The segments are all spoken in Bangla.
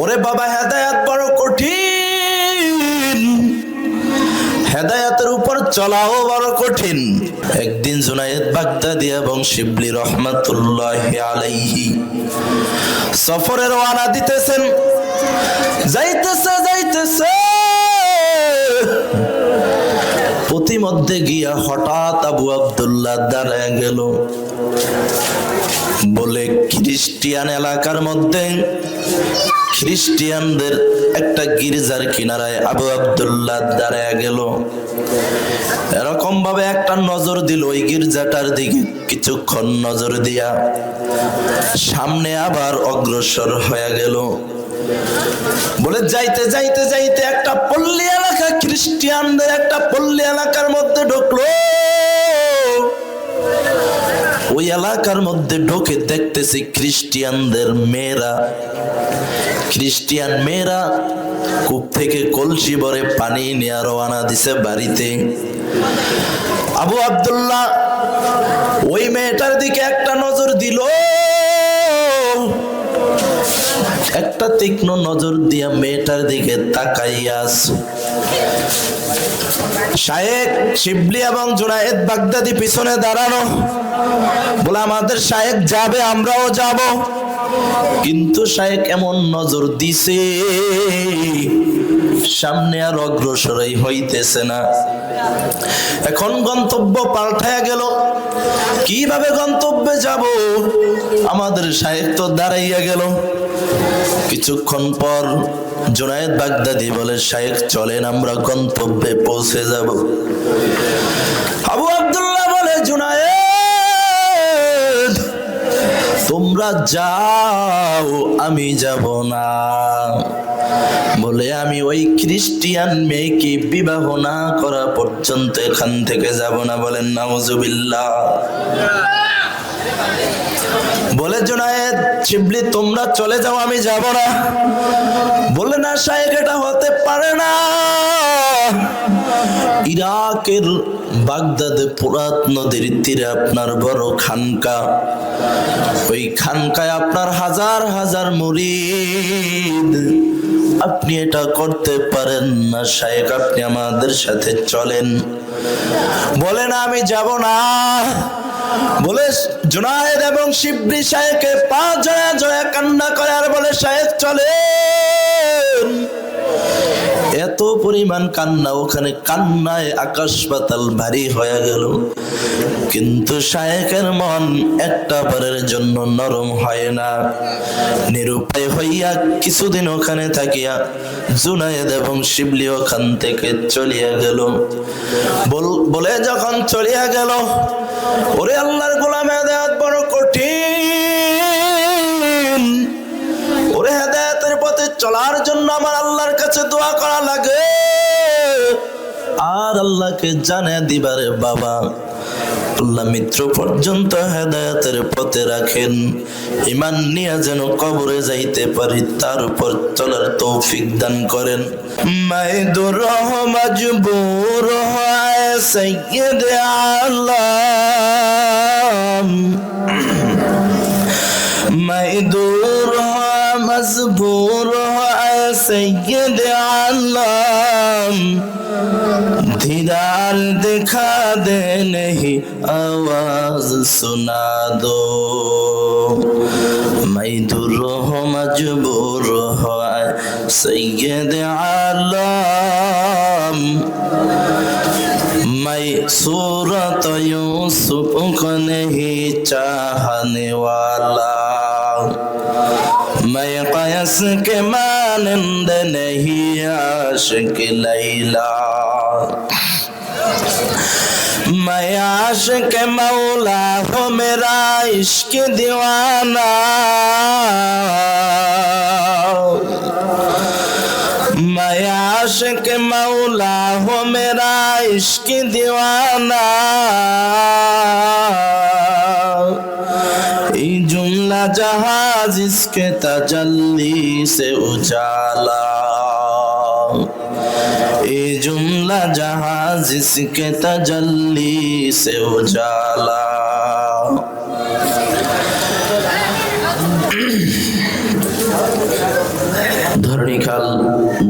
ওরে বাবা, হেদায়েত বড় কঠিন, হেদায়েতের উপর চলাও বড় কঠিন। একদিন জুনায়েদ বাগদাদি এবং শিবলি রহমাতুল্লাহি আলাইহি সফরে রওনা দিতেছেন। যাইতেছে পথিমধ্যে গিয়া হঠাৎ আবু আব্দুল্লাহ দাঁড়ায় গেল। বলে খ্রিস্টিয়ান এলাকার মধ্যে খ্রিস্টিয়ানদের একটা গির্জার কিনারায় আবু আব্দুল্লাহ দাঁড়ায় গেল। এরকম ভাবে একটা নজর দিল ওই গির্জাটার দিকে। কিছুক্ষণ নজর দিয়া সামনে আবার অগ্রসর হয়ে গেল। বলে যাইতে একটা পল্লী এলাকা, খ্রিস্টিয়ানদের একটা পল্লী এলাকার মধ্যে ঢুকলো। ওই এলাকার মধ্যে ঢুকে দেখতেছি খ্রিস্টিয়ানদের মেয়েরা, খ্রিস্টিয়ান মেয়েরা কূপ থেকে কলসি ভরে পানি নিয়ে রওনা দিছে বাড়িতে। আবু আব্দুল্লাহ ওই মেয়েটার দিকে একটা নজর দিল, একটা তীক্ষ্ণ নজর দিয়া মেয়েটার দিকে তাকাইয়া আছে। শায়েখ শিবলি এবং জুনায়েদ বাগদাদি পিছনে দাঁড়ানো। বলে আমাদের শায়েখ যাবে, আমরাও যাব। কিন্তু শায়েখ এমন নজর দিছে, সামনে আর অগ্রসরই হইতেছে না। এখন গন্তব্য পাল্টায়া গেল। কিভাবে গন্তব্যে যাব? আমাদের শায়েখ তো দাঁড়াইয়া গেল। কিছুক্ষণ পর জুনায়েদ বাগদাদি বলে, শায়েখ চলেন, আমরা গন্তব্যে পৌঁছে যাব। আবু আব্দুল্লাহ বলে, জুনায়েদ তোমরা যাও, আমি যাব না। বলে, আমি ওই খ্রিস্টিয়ান মেয়েকে বিবাহ না করা পর্যন্ত এখান থেকে যাব না। বলেন নাউজুবিল্লাহ। বলে, জুনায়েদ শিবলি তোমরা চলে যাও, আমি যাব না। বলে, না শায়েখ, এটা হতে পারে না। ইরাকের বাগদাদে ফুরাত নদীর তীরে আপনার বড় খানকা, ওই খানকায় আপনার হাজার হাজার মুরিদ, আপনি এটা করতে পারেন না। শায়েখ আপনি আমাদের সাথে চলেন। বলে, না আমি যাব না। বলে, জুনায়েদ এবং শিবলি শায়েখের পা জড়ায় জড়ায় কান্না করে আর বলে, শায়েখ চলেন। এত পরিমাণ কান্না, ওখানে কান্নায় আকাশ পাতাল ভারী হয়ে গেল। কিন্তু শায়েখের মন একটা বারের জন্য নরম হয় না। নিরুপায় হইয়া কিছুদিন ওখানে থাকিয়া জুনায়েদ এবং শিবলি ওখান থেকে চলিয়া গেল। বলে যখন চলিয়া গেল, ওরে আল্লাহর গোলাম, হেদায়েত বড় কঠিন। ওরে হেদায়েতের পথে চলার জন্য আমার আল্লাহর কাছে দোয়া করা লাগে, আর আল্লাহকে জানিয়ে দিবারে বাবা আল্লাহ মৃত্যু পর্যন্ত হেদায়েতের পথে রাখেন। ঈমান নিয়ে যেন কবরে যাইতে পারি, তার উপর চলার তৌফিক দান করেন। মাইদুর মজবুর হয় সৈয়দ আলম, মাইদুর মজবুর হয় সৈয়দ আলম, दीदार दिखा दे नहीं आवाज सुना दो, मैं दूर हो मजबूर हो सैयद आलम, मैं सूरत यूसुफ को नहीं चाहने वाला, मैं कयस के मानंद नहीं आशिक लैला, मैं आशिक मौला हो मेरा इश्क दीवाना, मैं आशिक मौला हो मेरा इश्क दीवाना, ये जुमला जहाज इसके तजल्ली से उजाला, ये जुमला जहाज इसके तजल्ली से उजाला। ধরণীখাল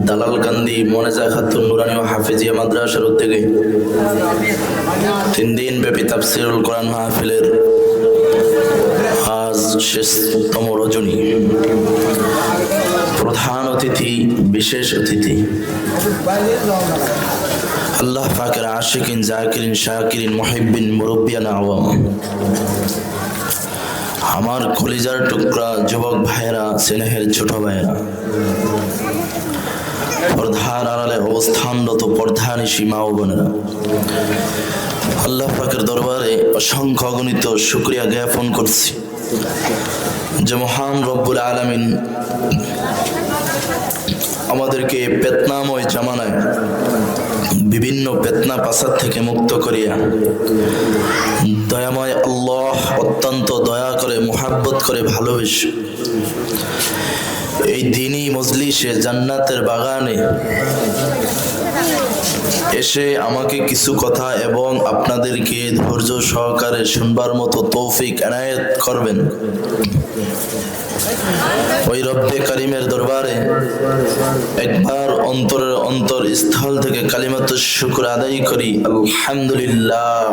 দালালকান্দি মোনেজা খাতুন নুরানি ও হাফিজিয়া মাদ্রাসার উদ্যোগে 3 দিন ব্যাপী তাফসীরুল কোরআন মাহফিলের আজ শেষতম রজনী। প্রধান অতিথি, বিশেষ অতিথি আল্লাহ পাকের আশিকিন, জাকিরিন, শাকিরিন, মুহিব্বিন, মুরব্বিয়ান, আওয়াম, আমার কলিজার টুকরা যুবক ভাইয়েরা, স্নেহের ছোট ভাইয়েরা, পর্দার আড়ালে অবস্থানরত পর্দানিশী মা ও বোনেরা, আল্লাহ পাকের দরবারে অসংখ্য অগণিত শুকরিয়া জ্ঞাপন করছি যে মহান রব্বুল আলামিন আমাদেরকে পেতনাময় জামানায় বিভিন্ন পেতনা পাসাদ থেকে মুক্ত করিয়া দয়াময় আল্লাহ অত্যন্ত দয়া করে, মুহাব্বত করে, ভালোবেসে এই দ্বীনি মজলিসে, জান্নাতের বাগানে এসে আমাকে কিছু কথা এবং আপনাদেরকে ধৈর্য সহকারে শুনবার মতো তৌফিক এনায়েত করবেন। ওই রব্বে কারিমের দরবারে একবার অন্তরের অন্তরস্থল থেকে কালিমাতুশ শুকর আদায় করি, আলহামদুলিল্লাহ।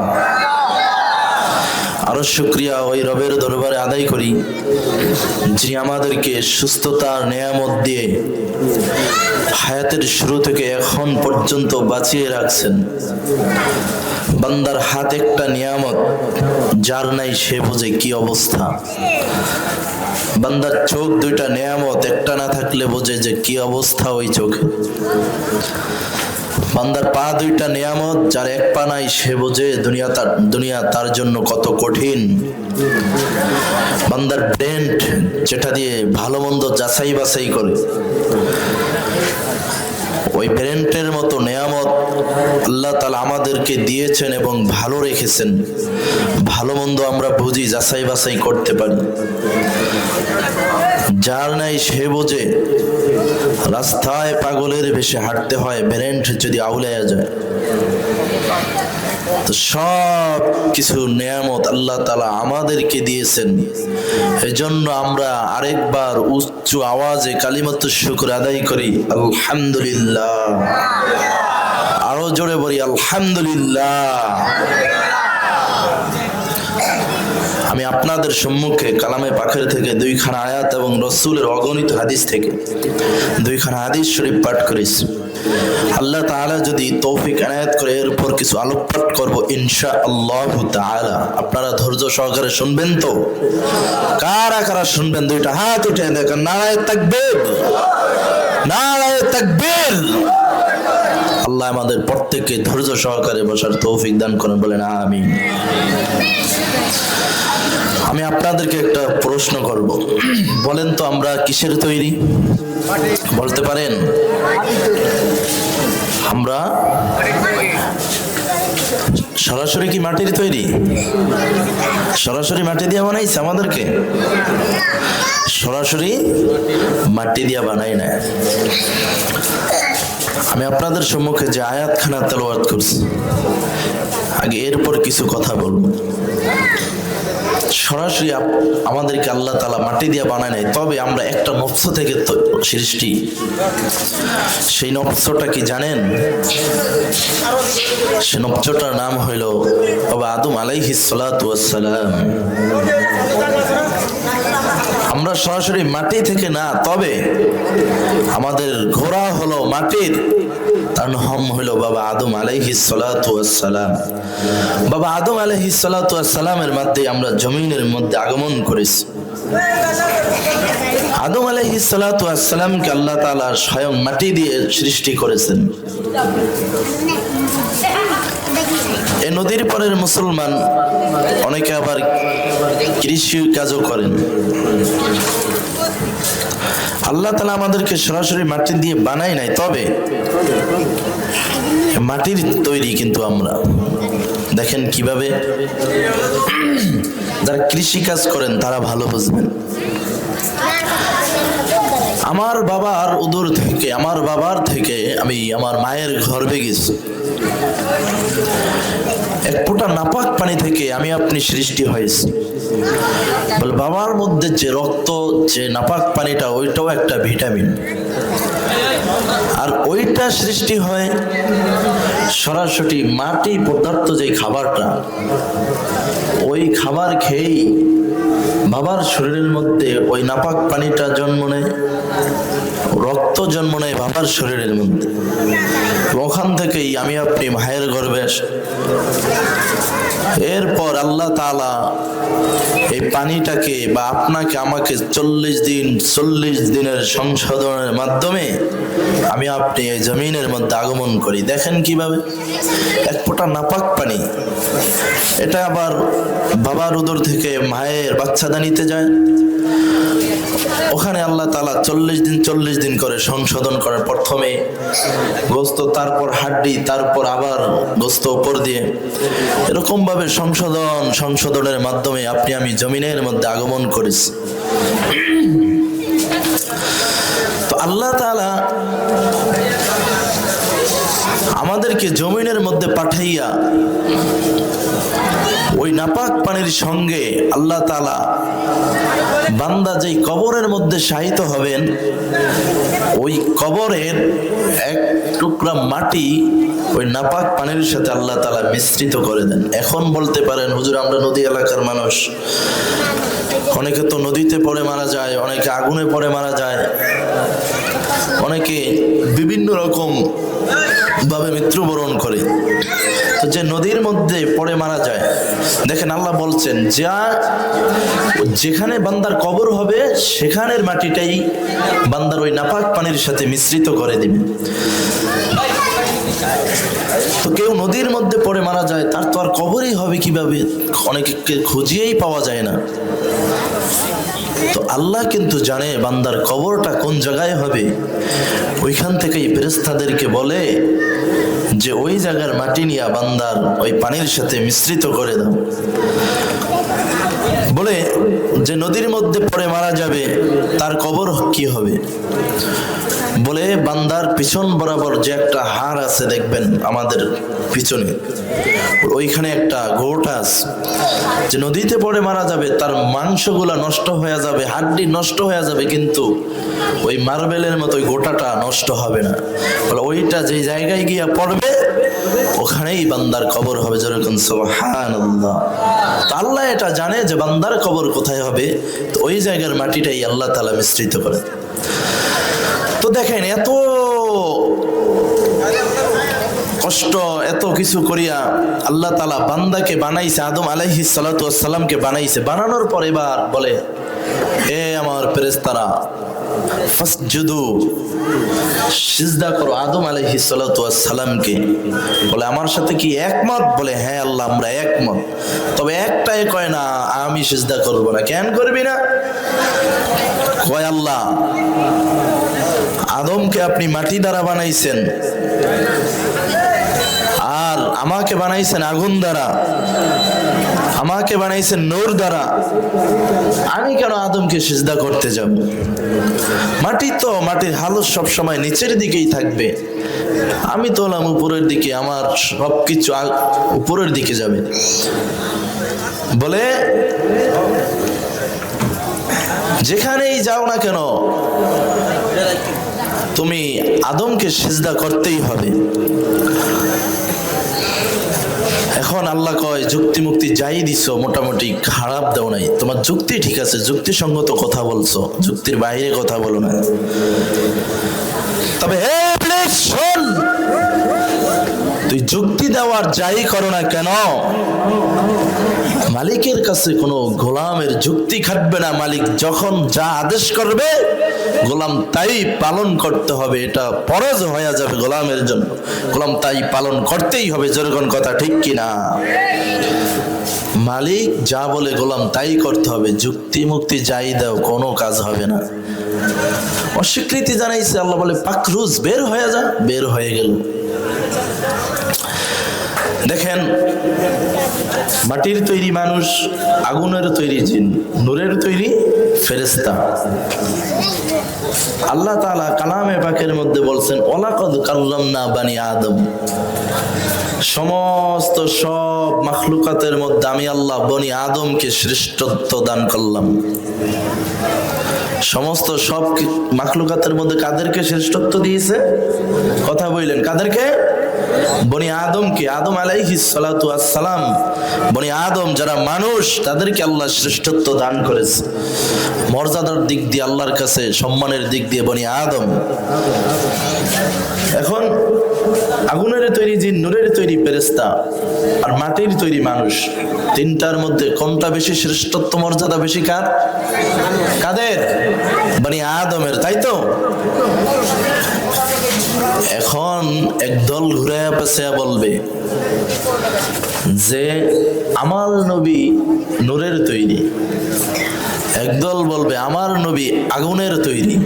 আরো শুকরিয়া ওই রবের দরবারে আদায় করি যিনি আমাদেরকে সুস্থতার নিয়ামত দিয়ে হায়াতের শুরু থেকে এখন পর্যন্ত বাঁচিয়ে রাখছেন। বান্দার হাত একটা নিয়ামত, যার নাই সে বোঝে কি অবস্থা। বান্দার চোখ দুইটা নিয়ামত, একটা না থাকলে বোঝে যে কি অবস্থা ওই চোখে। বান্দার পা দুইটা নিয়ামত, যার এক পা নাই সে বোঝে দুনিয়া তার জন্য কত কঠিন। বান্দার ব্রেন, যেটা দিয়ে ভালো মন্দ যাচাই বাছাই করে, ওই ব্রেনের মতো নিয়ামত আল্লাহ তাআলা আমাদেরকে দিয়েছেন এবং ভালো রেখেছেন। ভালো মন্দ আমরা বুঝি, যাচাই বাছাই করতে পারি। যার নাই সে বোঝে রাস্তায় পাগলের বেশে হাঁটতে হয় ব্রেন যদি আউলাইয়া যায়। তো সব কিছু নিয়ামত আল্লাহ তাআলা আমাদেরকে দিয়েছেন। এজন্য আমরা আরেকবার উচ্চ আওয়াজে কালিমাতুশ শুকর আদায় করি, আলহামদুলিল্লাহ। আরো জোরে বলি, আলহামদুলিল্লাহ। আমি আপনাদের সম্মুখে কালামে পাখের থেকে 2খানা আয়াত এবং রসুলের অগণিত হাদিস থেকে 2খানা হাদিস শরীফ পাঠ করেছি। আল্লাহ তাআলা যদি তৌফিক এনায়েত করে এর উপর কিছু আলোকপাত করব ইনশাআল্লাহ তাআলা। আপনারা ধৈর্য সহকারে শুনবেন তো? কারা কারা শুনবেন? 2টা হাত উঠে দেখেন। নারায়ে তাকবীর, নারায়ে তাকবীর। আল্লাহ আমাদের প্রত্যেককে ধৈর্য সহকারে বসার তৌফিক দান করেন, বলেন আমিন। আমি আপনাদেরকে একটা প্রশ্ন করব, বলেন তো আমরা কিসের তৈরি? বলতে পারেন? আমরা সরাসরি কি মাটির তৈরি? সরাসরি মাটি দিয়ে বানাইছে আমাদেরকে? সরাসরি মাটি দিয়ে বানাই না। আমি আপনাদের সম্মুখে যে আয়াতখানা তেলাওয়াত করছি, আগে এরপর কিছু কথা বলবো। সরাসরি আমাদেরকে আল্লাহ তাআলা মাটি দিয়ে বানায় নাই, তবে আমরা একটা নফস থেকে সৃষ্টি। সেই নফসটা কি জানেন? সেই নফসটার নাম হইল বাবা আদম আলাইহিস সালাতু ওয়াস সালাম। আমরা সরাসরি মাটি থেকে না, তবে আমাদের ঘোড়া হলো মাটির, তার নাম হইল বাবা আদম আলাইহিস সালাতু ওয়াস সালাম। বাবা আদম আলাইহিস সালাতু ওয়াস সালামের মধ্যে আমরা জমিনের মধ্যে আগমন করেছি। আদম আলাইহিস সালাতু ওয়াস সালামকে আল্লাহ তাআলা স্বয়ং মাটি দিয়ে সৃষ্টি করেছেন। এই নদীর পাড়ের মুসলমান অনেকে আবার কৃষি কাজও করেন। আল্লাহ তাআলা আমাদেরকে সরাসরি মাটি দিয়ে বানাই নাই, তবে মাটির তৈরি কিন্তু আমরা। দেখেন কিভাবে। যারা কৃষি কাজ করেন তারা ভালো বুঝবেন। আমার বাবার উদর থেকে, আমার বাবার থেকে আমি আমার মায়ের গর্ভে গেছি। এক ফোঁটা নাপাক পানি থেকে আমি আপনি সৃষ্টি হয়েছি। বলে বাবার মধ্যে যে রক্ত, যে নাপাক পানিটা, ওইটাও একটা ভিটামিন। আর ওইটা সৃষ্টি হয় সরাসরি মাটি পদার্থ, যে খাবারটা, ওই খাবার খেয়েই বাবার শরীরের মধ্যে ওই নাপাক পানিটা জন্ম নেয়, রক্ত জন্ম নেয় বাবার শরীরের মধ্যে। ওখান থেকেই আমি আপনি মায়ের গর্ভে আসি। এরপর আল্লাহ তাআলা এই পানিটাকে বা আপনাকে আমাকে 40 দিনের সংশোধনের মাধ্যমে আমি আপনি এই জমিনের মধ্যে আগমন করি। দেখেন কিভাবে এক ফোঁটা নাপাক পানি, এটা আবার বাবার উদর থেকে মায়ের বাচ্চাদা নিতে যায়। ওখানে আল্লাহ তাআলা 40 দিন করে সংশোধন করেন। প্রথমে গোস্ত, তারপর হাড্ডি, তারপর আবার গোস্ত উপর দিয়ে, এরকম ভাবে সংশোধনের মাধ্যমে আপনি আমি জমিনের মধ্যে আগমন করেছি। তো আল্লাহ তাআলা আমাদেরকে জমিনের মধ্যে পাঠাইয়া ওই নাপাক পানির সঙ্গে আল্লাহ তাআলা বান্দা যেই কবরের মধ্যে শায়িত হবেন, ওই কবরের এক টুকরা মাটি ওই নাপাক পানির সাথে আল্লাহ তাআলা মিশ্রিত করে দেন। এখন বলতে পারেন, হুজুর আমরা নদী এলাকার মানুষ, অনেকে তো নদীতে পড়ে মারা যায়, অনেকে আগুনে পড়ে মারা যায়, অনেকে বিভিন্ন রকম ভাবে মৃত্যুবরণ করে। তো যে নদীর মধ্যে পড়ে মারা যায়, দেখেন আল্লাহ বলছেন যেখানে বান্দার কবর হবে সেখানের মাটিটাই বান্দার ওই নাপাক পানির সাথে মিশ্রিত করে দিবে। তো কেউ নদীর মধ্যে পড়ে মারা যায়, তার তো আর কবরই হবে কিভাবে? অনেকে খুঁজিয়েই পাওয়া যায় না। তো আল্লাহ কিন্তু জানে বান্দার কবরটা কোন জায়গায় হবে। ওইখান থেকেই ফেরেশতাদেরকে বলে যে ওই জায়গার মাটি নিয়ে বান্দার ওই পানির সাথে মিশ্রিত করে দাও। বলে যে নদীর মধ্যে পড়ে মারা যাবে তার কবর কি হবে? বলে বান্দার পিছন বরাবর যে একটা হাড় আছে দেখবেন আমাদের পিছনে, ওইখানে একটা গোটা আছে। যে নদীতে পড়ে মারা যাবে তার মাংসগুলা নষ্ট হয়ে যাবে, হাড্ডি নষ্ট হয়ে যাবে, কিন্তু ওই মার্বেলের মতো ওই গোটাটা নষ্ট হবে না। বলে ওইটা যে জায়গায় গিয়া পড়বে ওখানেই বান্দার কবর হবে। যেরকম সুবহানাল্লাহ। তো আল্লাহ এটা জানে যে বান্দার কবর কোথায় হবে, তো ওই জায়গার মাটিটাই আল্লাহ তাআলা মিশ্রিত করে। তো দেখেন এত কষ্ট, এত কিছু করিয়া আল্লাহ তাআলা বান্দাকে বানাইছে, আদম আলাইহিস সালাতু ওয়াস সালামকে বানাইছে। বানানোর পর এবার বলে, হে আমার ফেরেশতারা ফাসজুদু, সিজদা করো আদম আলাইহিস সালাতু ওয়াস সালামকে। বলে আমার সাথে কি একমত? বলে হ্যাঁ আল্লাহ আমরা একমত। তবে একটাই কয় না, আমি সিজদা করব না। কেন করবি না? কয় আল্লাহ আদমকে আপনি মাটি দ্বারা বানাইছেন, আর আমাকে বানাইছেন আগুন দ্বারা, আমাকে বানাইছেন নূর দ্বারা, আমি কেন আদমকে সিজদা করতে যাব? মাটি তো, মাটির হালত সব সময় নিচের দিকেই থাকবে, আমি তো হলাম উপরের দিকে, আমার সবকিছু উপরের দিকে যাবে। বলে যেখানেই যাও না কেন তুমি আদমকে সিজদা করতেই হবে। এখন আল্লাহ কয় যুক্তি মুক্তি যাই দিছো, মোটামুটি খারাপ দাও নাই, তোমার যুক্তি ঠিক আছে, যুক্তিসঙ্গত কথা বলছো, যুক্তির বাইরে কথা বলো না। তবে হে ইবলিস শোন, তুই যুক্তি দেওয়ার যাই করো না কেন, মালিকের কাছে কোনো গোলামের যুক্তি খাটবে না। মালিক যখন যা আদেশ করবে গোলাম তাই পালন করতে হবে, এটা ফরজ হয়ে যাবে গোলামের জন্য। গোলাম তাই পালন করতেই হবে। যেরকম কথা ঠিক কিনা? মালিক যা বলে গোলাম তাই করতে হবে, যুক্তি মুক্তি যাই দাও কোনো কাজ হবে না। অস্বীকৃতি জানাইছে, আল্লাহ বলে পাকরুজ, বের হয়ে যা। বের হয়ে গেল। দেখেন মাটির তৈরি মানুষ, আগুনের তৈরি জিন, নূরের তৈরি ফেরেশতা। আল্লাহ তাআলা কালামে পাকের মধ্যে বলছেন ওয়ালাকাদ কাল্লামনা বানি আদম, সমস্ত সব মাখলুকাতের মধ্যে আমি আল্লাহ বনি আদমকে শ্রেষ্ঠত্ব দান করলাম। সমস্ত সব মাখলুকাতের মধ্যে কাদেরকে শ্রেষ্ঠত্ব দিয়েছে? কথা বললেন, কাদেরকে? বনি আদমকে। আদম আলাইহিস সালাতু ওয়াস সালাম, বনি আদম যারা মানুষ, তাদেরকে আল্লাহ শ্রেষ্ঠত্ব দান করেছে। মর্যাদার দিক দিয়ে আল্লাহর কাছে সম্মানের দিক দিয়ে বনি আদম। এখন আগুনের তৈরি জিন, নূরের তৈরি ফেরেশতা আর মাটির তৈরি মানুষ, তিনটার মধ্যে কোনটা বেশি শ্রেষ্ঠত্ব মর্যাদা বেশি কার? কাদের? বনি আদমের, তাই তো? এখন একদল ঘুরে পেছে বলবে যে আমার নবী নূরের তৈরি, একদল বলবে আমার নবী আগুনের তৈরি।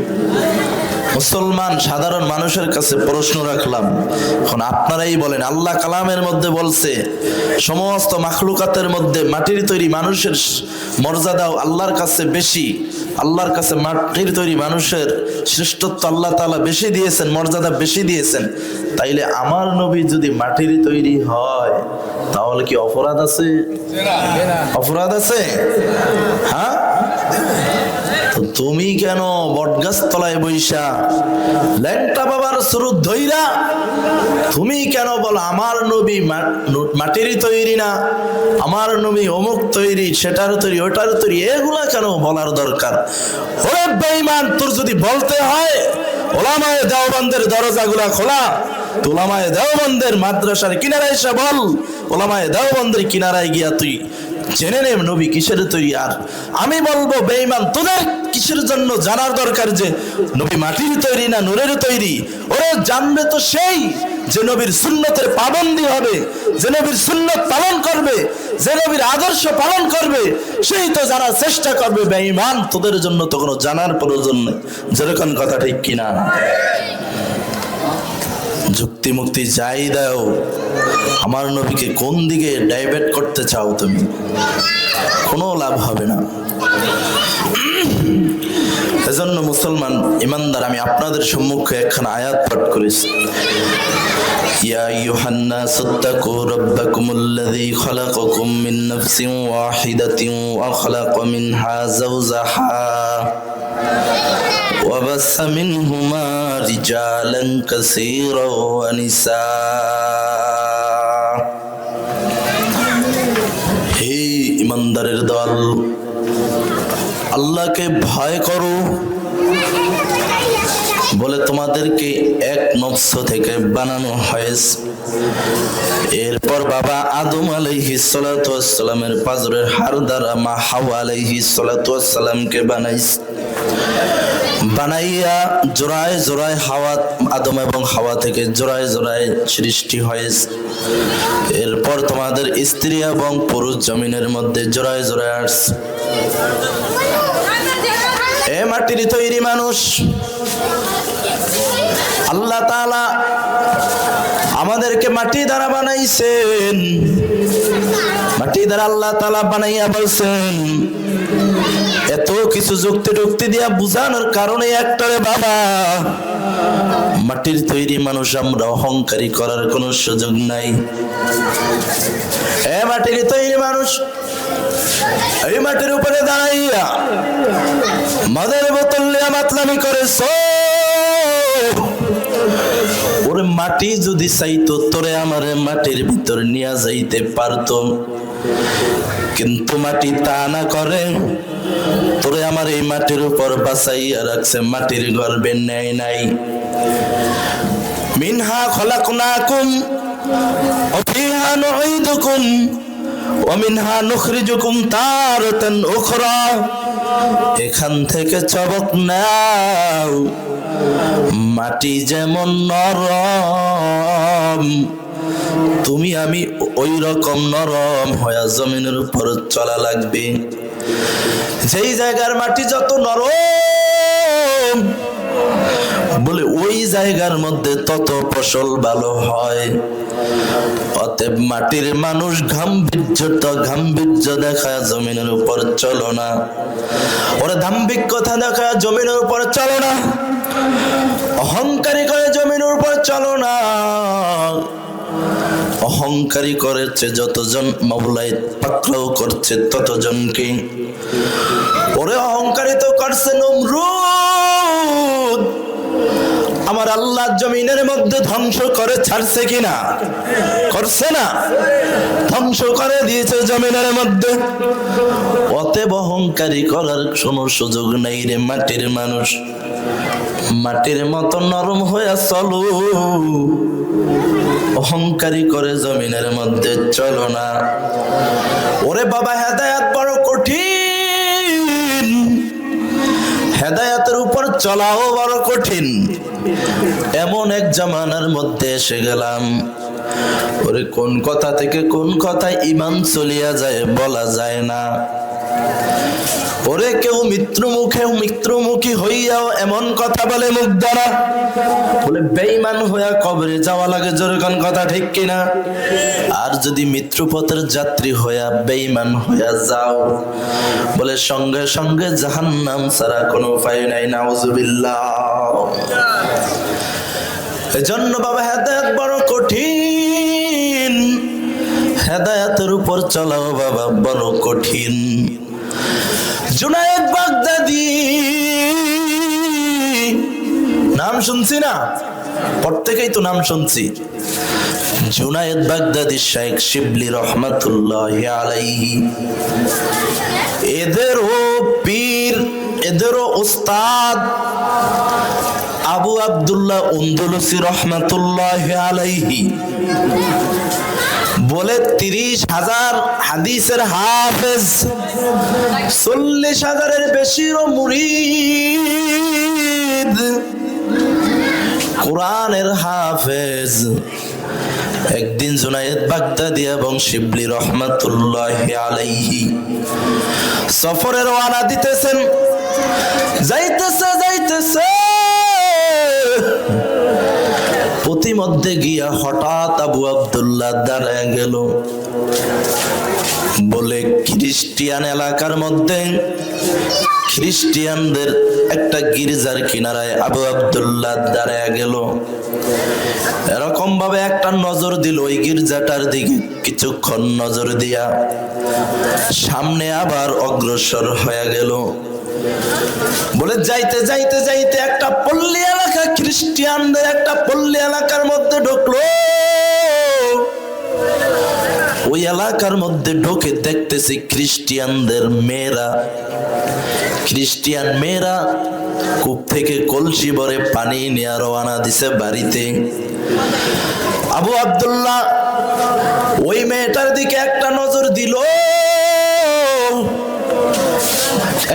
মুসলমান সাধারণ মানুষের কাছে প্রশ্ন রাখলাম, এখন আপনারাই বলেন, আল্লাহ কালামের মধ্যে বলছে সমস্ত মাখলুকাতের মধ্যে মাটির তৈরি মানুষের মর্যাদাও আল্লাহর কাছে বেশি, আল্লাহর কাছে মাটির তৈরি মানুষের শ্রেষ্ঠত্ব আল্লাহ তাআলা বেশি দিয়েছেন, মর্যাদা বেশি দিয়েছেন। তাইলে আমার নবী যদি মাটির তৈরি হয় তাহলে কি অপরাধ আছে? অপরাধ আছে? হ্যাঁ? তো তুমি কেন বটগাছ তলায় বইসা ল্যাংটা বাবার সুরুত ধইরা তুমি কেন বলো আমার নবী মাটির তৈরি না, আমার নবী অমুক তৈরি, সেটার তৈরি, ওটার তৈরি, এগুলা কেন বলার দরকার? ওরে বেঈমান, তোর যদি বলতে হয় ওলামায়ে দেওবন্দের দরজাগুলা খোলা, ওলামায়ে দেওবন্দের মাদ্রাসার কিনারায় এসে বল, ওলামায়ে দেওবন্দের কিনারায় গিয়া তুই জেনে নে নবী কিসের তৈরি। আর আমি বলবো বেঈমান, তোদের কিসের জন্য জানার দরকার যে নবী মাটির তৈরি না নূরের তৈরি? ওরা জানবে তো সেই যে নবীর সুন্নতের পাবন্দি হবে, যে নবীর সুন্নত পালন করবে, যে নবীর আদর্শ পালন করবে, সেই তো জানার চেষ্টা করবে। বেঈমান, তোদের জন্য তো কোনো জানার প্রয়োজন নেই। যেরকম কথা, ঠিক কিনা? যুক্তি মুক্তি যাই দাও, আমার নবীকে কোন দিকে ডাইভার্ট করতে চাও তুমি? কোনো লাভ হবে না। এজন্য মুসলমান ইমানদার, আমি আপনাদের সম্মুখে একখানা আয়াত পাঠ করেছি। ইয়া আইয়ুহান নাস ইত্তাকু রাব্বাকুমুল্লাযী খালাকাকুম মিন নাফসিন ওয়াহিদাতিন ওয়া খালাকা মিনহা যাওজাহা وبث منهما رجالا كثيرا ونساء। হে ইমানদারের দল, আল্লাহকে ভয় করো বলে তোমাদেরকে এক নফস থেকে বানানো হয়েছে। এরপর বাবা আদম আলাইহিস সালাতু ওয়াস সালামের পাজরের হাড় দ্বারা মা হাওয়া আলাইহিস সালাতু ওয়াস সালামকে বানাইছে। বানাইয়া জোড়ায় জোড়ায় হাওয়া, আদম এবং হাওয়া থেকে জোড়ায় জোড়ায় সৃষ্টি হয়েছে। এরপর তোমাদের স্ত্রী এবং পুরুষ জমিনের মধ্যে জোড়ায় জোড়ায় আসছে। এ মাটির তৈরি মানুষ, আল্লাহ তাআলা আমাদেরকে মাটি দ্বারা বানাইছেন। মাটি দ্বারা আল্লাহ তাআলা বানাইয়া বলছেন, এত কিছু যুক্তি টুক্তি দিয়া বুঝানোর কারণে একটারে বাবা, মাটির তৈরি মানুষ আমরা, অহংকারী করার কোনো সুযোগ নাই। এ মাটির তৈরি মানুষ, এই মাটির উপরে দাঁড়াইয়া মদের বোতল নিয়ে মাতলামি করেছ। ওরে মাটি যদি চাইতো তোরে আমারে মাটির ভিতর নিয়ে যাইতে পারতো, কিন্তু মাটি তা না করে, তোরে আমার এই মাটির উপর বাঁচাইয়া রাখছে, মাটির গর্বে নেয় নাই। মিনহা খলাকনাকুম ওয়া ফিহা নুঈদুকুম ওয়া মিনহা নুখরিজুকুম তারাতান উখরা। এখান থেকে চবক নাও। মাটি যেমন নরম, তুমি আমি ওই রকম নরম হয়ে জমিনের উপর চলা লাগবে। যেই জায়গার মাটি যত নরম বলে ওই জায়গার মধ্যে তত ফসল ভালো হয়। অতএব মাটির মানুষ গাম্ভীর্য দেখা জমিনের উপর চলো না। ওরা দাম্ভিক কথা দেখা জমিনের উপর চলো না। অহংকারী করে জমিনের উপর চলো না। অহংকারী করেছে যতজন, মাওলাই পাকড়াও করছে ততজনকে। ওরে অহংকারী তো করছে নমরুদ, আমার আল্লাহ জমিনের মধ্যে ধ্বংস করে ছাড়ছে কিনা? করছে না? ধ্বংস করে দিয়েছে জমিনের মধ্যে। অতএব অহংকারী করার কোনো সুযোগ নেই রে মাটির মানুষ। মাটির মতো নরম হয়ে চলো, অহংকারী করে জমিনের মধ্যে চলো না। ওরে বাবা, হেদায়েত বড় কঠিন, হেদায়েতের উপর চলাও বড় কঠিন। এমন এক জামানার মধ্যে এসে গেলাম, ওরে কোন কথা থেকে কোন কথায় ঈমান চলিয়া যায় বলা যায় না। ওরে কেউ মৃত্যুমুখী হইয়াও এমন কথা বলে মুখ দ্বারা, বলে বেঈমান হইয়া কবরে যাওয়া লাগে, জোরে কোন কথা ঠিক কিনা? আর যদি মৃত্যুপথের যাত্রী হইয়া বেঈমান হইয়া যাও, বলে সঙ্গে সঙ্গে জাহান্নাম ছাড়া কোনো উপায় নাই। নাউজুবিল্লাহ। এজন্য বাবা, হেদায়েত বড় কঠিন, হেদায়েতের উপর চলাও বাবা বড় কঠিন। জুনায়েদ বাগদাদি নাম শুনছি না? প্রত্যেকেই তো নাম শুনছি। জুনায়েদ বাগদাদি শেখ শিবলি রহমাতুল্লাহি আলাইহি, এদেরও পীর, এদেরও উস্তাদ আবু আব্দুল্লাহ আন্দলুসি রহমাতুল্লাহি আলাইহি বলে 30,000 হাদিসের হাফেজ, 40,000-এর বেশিরও মুরিদ, কোরআনের হাফেজ। একদিন জুনায়েদ বাগদাদি এবং শিবলি রহমাতুল্লাহি আলাইহি সফরে রওনা দিতেছেন, যাইতেছে প্রতিমধ্যে গিয়া হঠাৎ আবু আব্দুল্লাহ দাঁড়ায় গেল। বলে খ্রিস্টিয়ান এলাকার মধ্যে খ্রিস্টিয়ানদের একটা গির্জার কিনারায় আবু আব্দুল্লাহ দাঁড়ায় গেল। এরকম ভাবে একটা নজর দিল ওই গির্জাটার দিকে, কিছুক্ষণ নজর দিয়া সামনে আবার অগ্রসর হয়ে গেল। বলে যাইতে একটা পল্লী এলাকা, খ্রিস্টিয়ানদের একটা পল্লী এলাকার মধ্যে ঢুকলো। ওই এলাকার মধ্যে ঢুকে দেখতেছি খ্রিস্টিয়ানদের মেয়েরা, খ্রিস্টিয়ান মেয়েরা কূপ থেকে কলসি ভরে পানি নিয়ে রওনা দিছে বাড়িতে। আবু আব্দুল্লাহ ওই মেয়েটার দিকে একটা নজর দিল,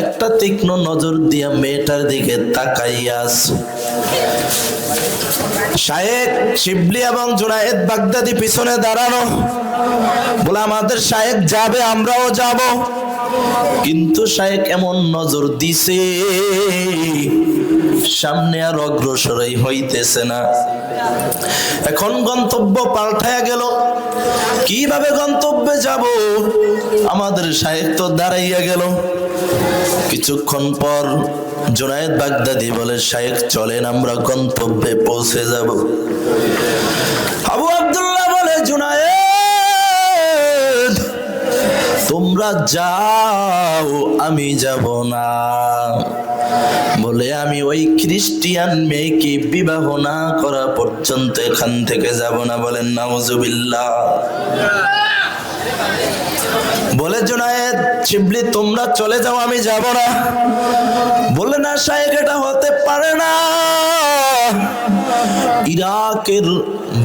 একটা তীক্ষ্ণ নজর দিয়া মেয়েটার দিকে তাকাইয়া শায়েখ শিবলি এবং জুনায়েদ বাগদাদি পিছনে দাঁড়ানো। বলে আমাদের শায়েখ যাবে, আমরাও যাব। কিন্তু শায়েখ এমন নজর দিছে, সামনে আর অগ্রসরই হইতেছে না। এখন গন্তব্য পাল্টায়া গেল, কিভাবে গন্তব্যে যাব? আমাদের শায়েখ তো দাঁড়াইয়া গেল। কিছুক্ষণ পর জুনায়েদ বাগদাদি বলে, শায়েখ চলেন, আমরা গন্তব্যে পৌঁছে যাব। আবু আব্দুল্লাহ বলে, জুনায়েদ তোমরা যাও, আমি যাব না। বলে আমি ওই খ্রিস্টিয়ান মেয়েকে বিবাহ না করা পর্যন্ত এখান থেকে যাব না। বলেন নাউজুবিল্লাহ। বলে জুনায়েদ শিবলি তোমরা চলে যাও, আমি যাব না। বলে না শায়েখ, এটা হতে পারে না। ইরাকের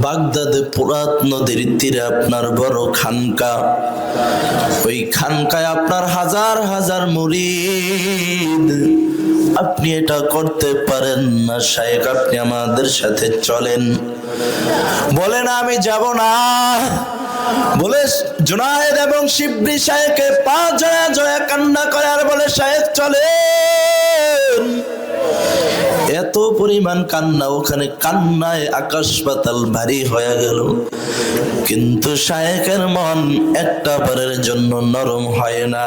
বাগদাদে পুরাত নদীর তীরে আপনার বড় খানকা, ওই খানকায় আপনার হাজার হাজার মুরিদ, আপনি এটা করতে পারেন না। শায়েখ আপনি আমাদের সাথে চলেন। বলে না আমি যাব না। বলে জুনায়েদ এবং শিবলি শায়েখে পা জয়া জয়া কান্না করে আর বলে, শায়েখ চলেন। এত এত পরিমাণ কান্না, ওখানে কান্নায় আকাশ পাতাল ভারী হয়ে গেল। কিন্তু শায়েখের মন একটা বারের জন্য নরম হয় না।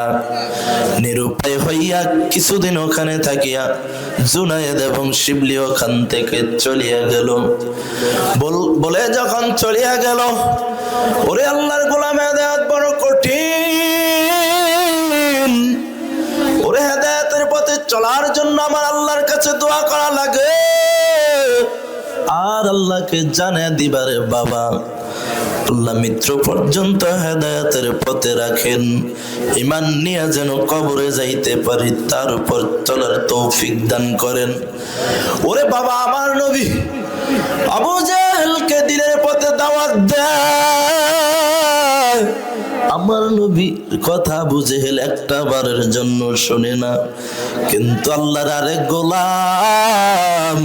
নিরুপায় হইয়া কিছুদিন ওখানে থাকিয়া জুনায়েদ এবং শিবলি ওখান থেকে চলিয়া গেল। বলে যখন চলিয়া গেল, ওরে আল্লাহর গোলাম, হেদায়েত বড় কঠিন। ওরে হেদায়েতের পথে চলার জন্য আমার আল্লাহর কাছে দোয়া করা লাগে, আর আল্লাহকে জানিয়ে দিবারে বাবা। আল্লাহ মৃত্যু পর্যন্ত হেদায়েতের পথে রাখেন, ঈমান নিয়ে যেন কবরে যাইতে পারি, তার উপর চলার তৌফিক দান করেন। ওরে বাবা, আমার নবী আবু জাহেলকে দিনের পথে দাওয়াত দেয়। আমার নবীর কথা আবু জেহেল একটা বারের জন্য শুনে না। কিন্তু আল্লাহর আরেক গোলাম,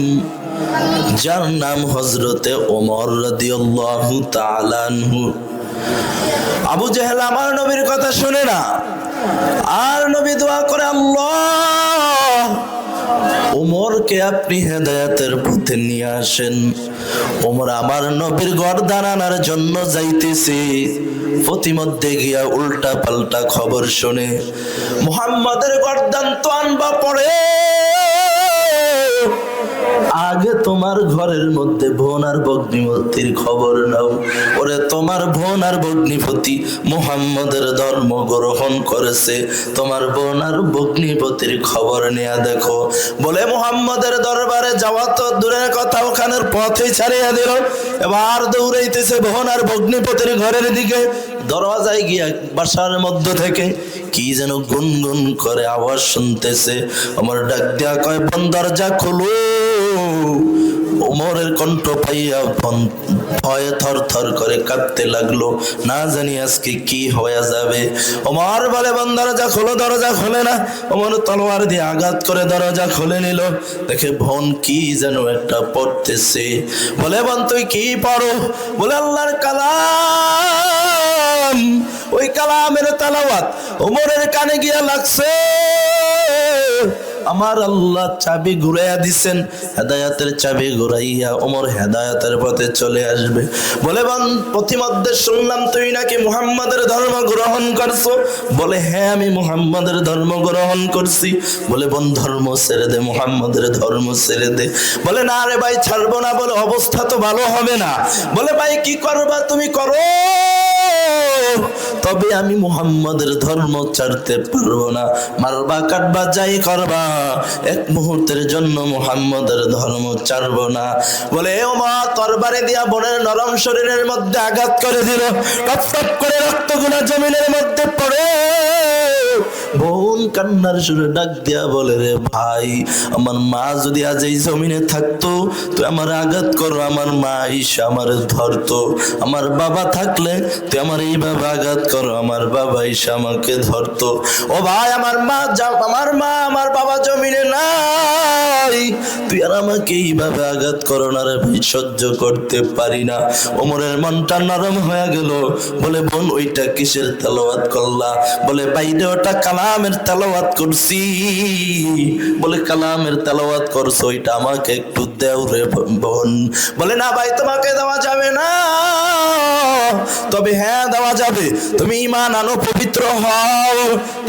যার নাম হযরতে ওমর রাদিয়াল্লাহু তাআলা আনহু, আবু জেহেল আমার নবীর কথা শুনে না। আর নবী দোয়া করে, আল্লাহ ওমরকে আপনি হেদায়েতের পথে নিয়ে আসেন। ওমর আমার নবীর গর্দান আনার জন্য যাইতেছে, প্রতিমধ্যে গিয়া উল্টা পাল্টা খবর শুনে, মুহাম্মাদের গর্দান তো আনবা পড়ে, আগে তোমার ঘরের মধ্যে বোন আর ভগ্নিপতির খবর নাও। ওরে তোমার বোন আর ভগ্নিপতি মুহাম্মাদের ধর্ম গ্রহণ করেছে, তোমার বোন আর ভগ্নিপতির খবর নেয়া দেখো। বলে মুহাম্মাদের দরবারে যাওয়া তো দূরের কথা, ওখানের পথই ছাড়িয়ে দিল। এবার দৌড়াইতেছে বোন আর ভগ্নিপতির ঘরের দিকে। দরজায় গিয়া বাসার মধ্য থেকে কি যেন গুনগুন করে আওয়াজ শুনতেছে। আমার ডাক দেয়া কয়, বোন দরজা খোলো। ওমরের কণ্ঠ পাইয়া ভয়ে থর থর করে কাঁপতে লাগলো, না জানি আজকে কি হয়ে যাবে। ওমর বলে, বোন দরজা খোলো। দরজা খোলে না। ওমর তলোয়ার দিয়ে আঘাত করে দরজা খুলে নিল। দেখে বোন কি যেন একটা পড়তেছে। বলে, বোন তুই কি পড়ো? বলে, আল্লাহর কালাম। ওই কালামের তেলাওয়াত ওমরের কানে গিয়া লাগছে। আমার আল্লাহ চাবি ঘুরাইয়া দিছেন, হেদায়েতের চাবি ঘুরাইয়া ওমর হেদায়েতের পথে চলে আসবে। বলে, বোন প্রতিমধ্যে শুনলাম তুই নাকি মুহাম্মাদের ধর্ম গ্রহণ করছো। বলে, হ্যাঁ আমি মুহাম্মাদের ধর্ম গ্রহণ করছি। বলে, বোন ধর্ম ছেড়ে দে, মুহাম্মাদের ধর্ম ছেড়ে দে। বলে, না রে ভাই ছাড়বো না। বলে, অবস্থা তো ভালো হবে না। বলে, ভাই কি করবা তুমি করো, তবে আমি মুহাম্মাদের ধর্ম ছাড়তে পারবো না। মারবা কাটবা যাই করবা, এক মুহূর্তের জন্য মুহাম্মাদের ধর্ম ছাড়বো না। বলে, ও মা তরবারে দিয়া বোনের নরম শরীরের মধ্যে আঘাত করে দিল। টপ টপ করে রক্তগুলো জমিনের মধ্যে পড়ে। বোন কান্নার সুরে ডাক দিয়া বলে, রে ভাই, আমার মা যদি আজ এই জমিনে থাকতো, তুই আমার আঘাত করো, আমার মা ঈশা আমার ধরতো। আমার বাবা থাকলে তুই আমার এইভাবে আঘাত করো, আমার বাবা ঈশা আমাকে ধরতো। ও ভাই, আমার মা আমার বাবা জমিনে নাই, তুই আর আমাকে এইভাবে আঘাত করো না রে ভাই, সহ্য করতে পারি না। ওমরের মনটা নরম হয়ে গেল। বলে, বোন ওইটা কিসের তেলাওয়াত করলা? বলে, বাইরে ওটা কালামের তেলাওয়াত করছি। বলে, কালামের তেলাওয়াত করছো, ওইটা আমাকে একটু দেও রে বোন। বলে, না ভাই তোমাকে দেওয়া যাবে না। তবে হ্যাঁ দেওয়া যাবে, তুমি ঈমান আনো, পবিত্র হও,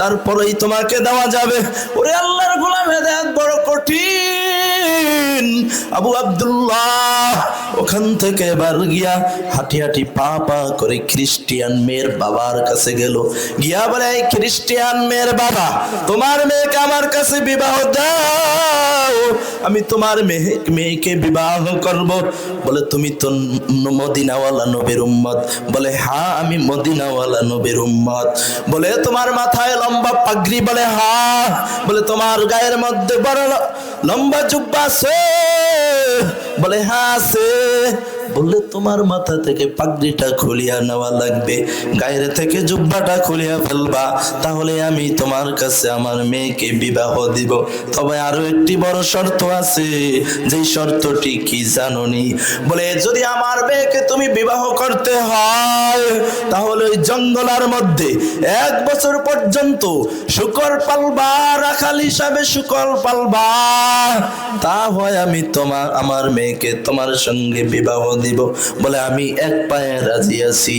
তারপরেই তোমাকে দেওয়া যাবে। ওরে আল্লাহর গোলাম, হেদায়েত বড় কঠিন। আবু আব্দুল্লাহ ওখান থেকে এবার গিয়া হাঁটি হাঁটি পা পা করে খ্রিস্টিয়ান মেয়ের বাবার কাছে গেল। গিয়া বলে, এই খ্রিস্টিয়ান মেয়ের বাবা, তোমার মেয়েকে আমার কাছে বিবাহ দাও, আমি তোমার মেয়েকে বিবাহ করব। বলে, তুমি তো মদিনাওয়ালা নবীর উম্মত। বলে, হ্যাঁ আমি মদিনাওয়ালা নবীর উম্মত। বলে, তোমার মাথায় লম্বা পাগড়ি? বলে, হ্যাঁ। বলে, তোমার গায়ের মধ্যে বড় লম্বা জুব্বা আছে? বলে, হ্যাঁ আছে। বললে তোমার মাথা থেকে পাগড়িটা খুলিয়া নেওয়া লাগবে, গায়ের থেকে জুব্বাটা খুলিয়া ফেলবা, তাহলে আমি তোমার কাছে আমার মেয়েকে বিবাহ দিব। তবে আরো একটি বড় শর্ত আছে, যেই শর্তটি কি জানোনি? বলে যদি আমার মেয়েকে তুমি বিবাহ করতে হয় তাহলে ওই জঙ্গলার মধ্যে 1 বছর পর্যন্ত শূকর পালবা, রাখাল হিসাবে শূকর পালবা, তা হয় আমি আমার মেয়েকে তোমার সঙ্গে বিবাহ দিব। বলে আমি এক পায়ে রাজি আছি।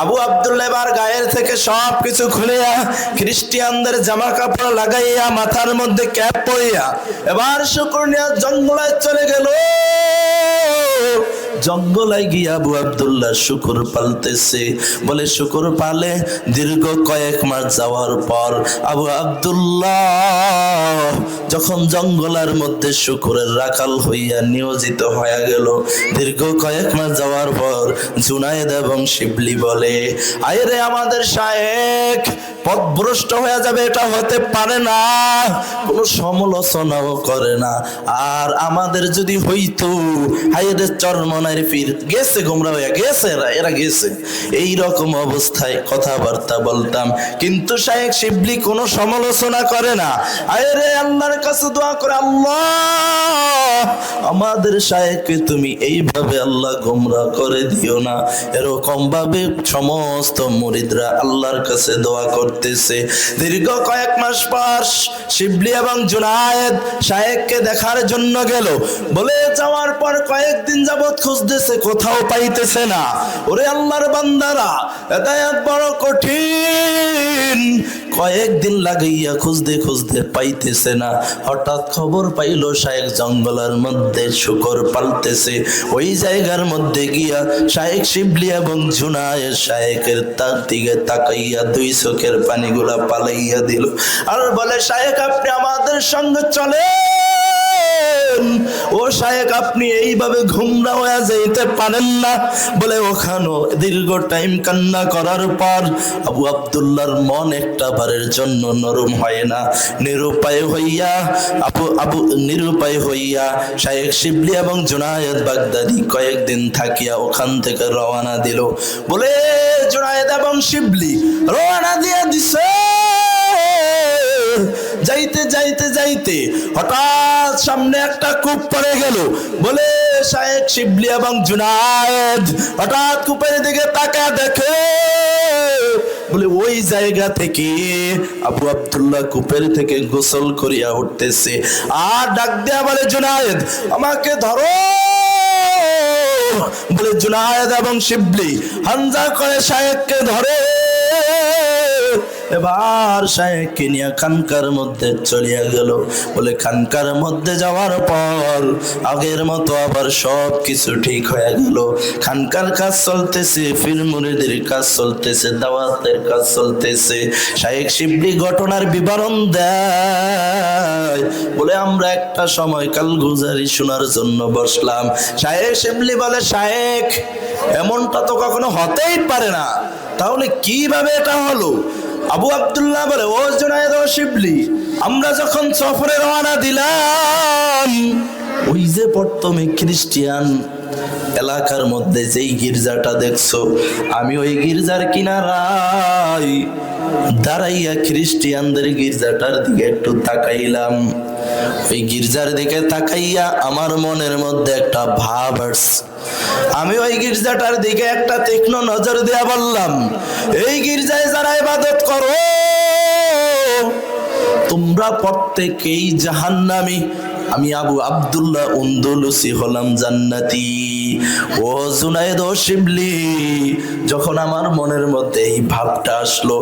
আবু আব্দুল্লাহ এবার গায়ের থেকে সব কিছু খুলিয়া খ্রিস্টিয়ানদের জামা কাপড় লাগাইয়া মাথার মধ্যে ক্যাপ পরিয়া এবার শূকর নিয়ে জঙ্গলে চলে গেল। জঙ্গলায় গিয়ে আবু আব্দুল্লাহ শুকর পালতেছে। বলে শুকর পালে দীর্ঘ কয়েক মাস যাওয়ার পর আবু আব্দুল্লাহ যখন জঙ্গলের মধ্যে শুকরের রাখাল হইয়া নিয়োজিত হয়ে গেল, দীর্ঘ কয়েক মাস যাওয়ার পর জুনায়েদ এবং শিবলি বলে, আরে আমাদের শায়েখ পথভ্রষ্ট হয়ে যাবে, এটা হতে পারে না, কোনো সমালোচনাও করে না। আর আমাদের যদি হইতো হাইরে চরমনার পীর গেছে, গোমরা হয়ে গেছে, এরা গেছে, এই রকম অবস্থায় কথাবার্তা বলতাম। কিন্তু শায়েখ শিবলি কোনো সমালোচনা করে না। আরে আল্লাহর কাছে দোয়া করে, আল্লাহ আমাদের শায়েখকে তুমি এইভাবে আল্লাহ গোমরা করে দিও না। এরকম ভাবে সমস্ত মুরিদরা আল্লাহর কাছে দোয়া করতেছে। দীর্ঘ কয়েক মাস পর শিবলি এবং জুনায়েদ শায়েখকে দেখার জন্য গেল। বলে যাওয়ার পর কয়েকদিন যাবত খুঁজতেছে, কোথাও পাইতেছে না। ওরে আল্লাহর বান্দারা, হেদায়েত বড় কঠিন। কয়েকদিন লাগাইয়া খুঁজতে খুঁজতে পাইতেছে না। হঠাৎ খবর পাইল শায়েখ জঙ্গলের মধ্যে শুকর পালতেছে। ওই জায়গার মধ্যে গিয়া শায়েখ শিবলি এবং জুনায়েদ শায়েখের তার দিকে তাকাইয়া 2 চোখের পানিগুলা পালাইয়া দিল। আর বলে, শায়েখ আপনি আমাদের সঙ্গে চলেন। ও শায়েখ আপনি এইভাবে ঘুমরা হয়ে যাইতে পারেন না। বলে ওখানো দীর্ঘ টাইম কান্না করার পর আবু আব্দুল্লাহর মন একটা বারের জন্য নরম হয় না। নিরুপায় হইয়া শায়েখ শিবলি এবং জুনায়েদ বাগদাদি কয়েকদিন থাকিয়া ওখান থেকে রওনা দিল। বলে জুনায়েদ এবং শিবলি রওনা দিয়ে দিছে। যাইতে যাইতে যাইতে হঠাৎ সামনে একটা কূপ পড়ে গেল। বলে শায়েখ শিবলি এবং জুনায়েদ হঠাৎ কূপের দিকে তাকা দেখে, বলে ওই জায়গা থেকে আবু আব্দুল্লাহ কূপের থেকে গোসল করিয়া উঠতেছে। আর ডাক দেয়া বলে, জুনায়েদ আমাকে ধরো। বলে জুনায়েদ এবং শিবলি হামজা করে শায়েখকে ধরে। এবার শায়েখকে নিয়ে খানকার মধ্যে চলিয়া গেল। বলে খানকার মধ্যে যাওয়ার পর আগের মতো আবার সব কিছু ঠিক হয়ে গেল। খানকার কাজ চলতেছে, পীর মুরিদের কাজ চলতেছে, দাওয়াতের কাজ চলতেছে। শায়েখ শিবলি ঘটনার বিবরণ দেয়। বলে আমরা একটা সময় কালগুজারি শোনার জন্য বসলাম। শায়েখ শিবলি বলে, শায়েখ এমনটা তো কখনো হতেই পারে না, তাহলে কিভাবে এটা হলো? আবু আব্দুল্লাহ বলে, ও জুনায়েদ ও শিবলি, আমরা যখন সফরে রওনা দিলাম, ওই যে প্রথমে খ্রিস্টিয়ান এলাকার মধ্যে যেই গির্জাটা দেখছো, আমি ওই গির্জার কিনারায় দাঁড়াইয়া খ্রিস্টিয়ানদের গির্জাটার দিকে একটু তাকাইলাম। ওই গির্জার দিকে তাকাইয়া আমার মনের মধ্যে একটা ভাব আসছে। আমি ওই গির্জাটার দিকে একটা তীক্ষ্ণ নজর দিয়া বললাম, এই গির্জায় যারা ইবাদত করো তোমরা প্রত্যেকেই জাহান্নামী, আমি আবু আব্দুল্লাহ উন্দুলুসি হলাম জান্নাতি। ও জুনায়েদ ও শিবলি, যখন আমার মনের মধ্যে এই ভাবটা আসলো,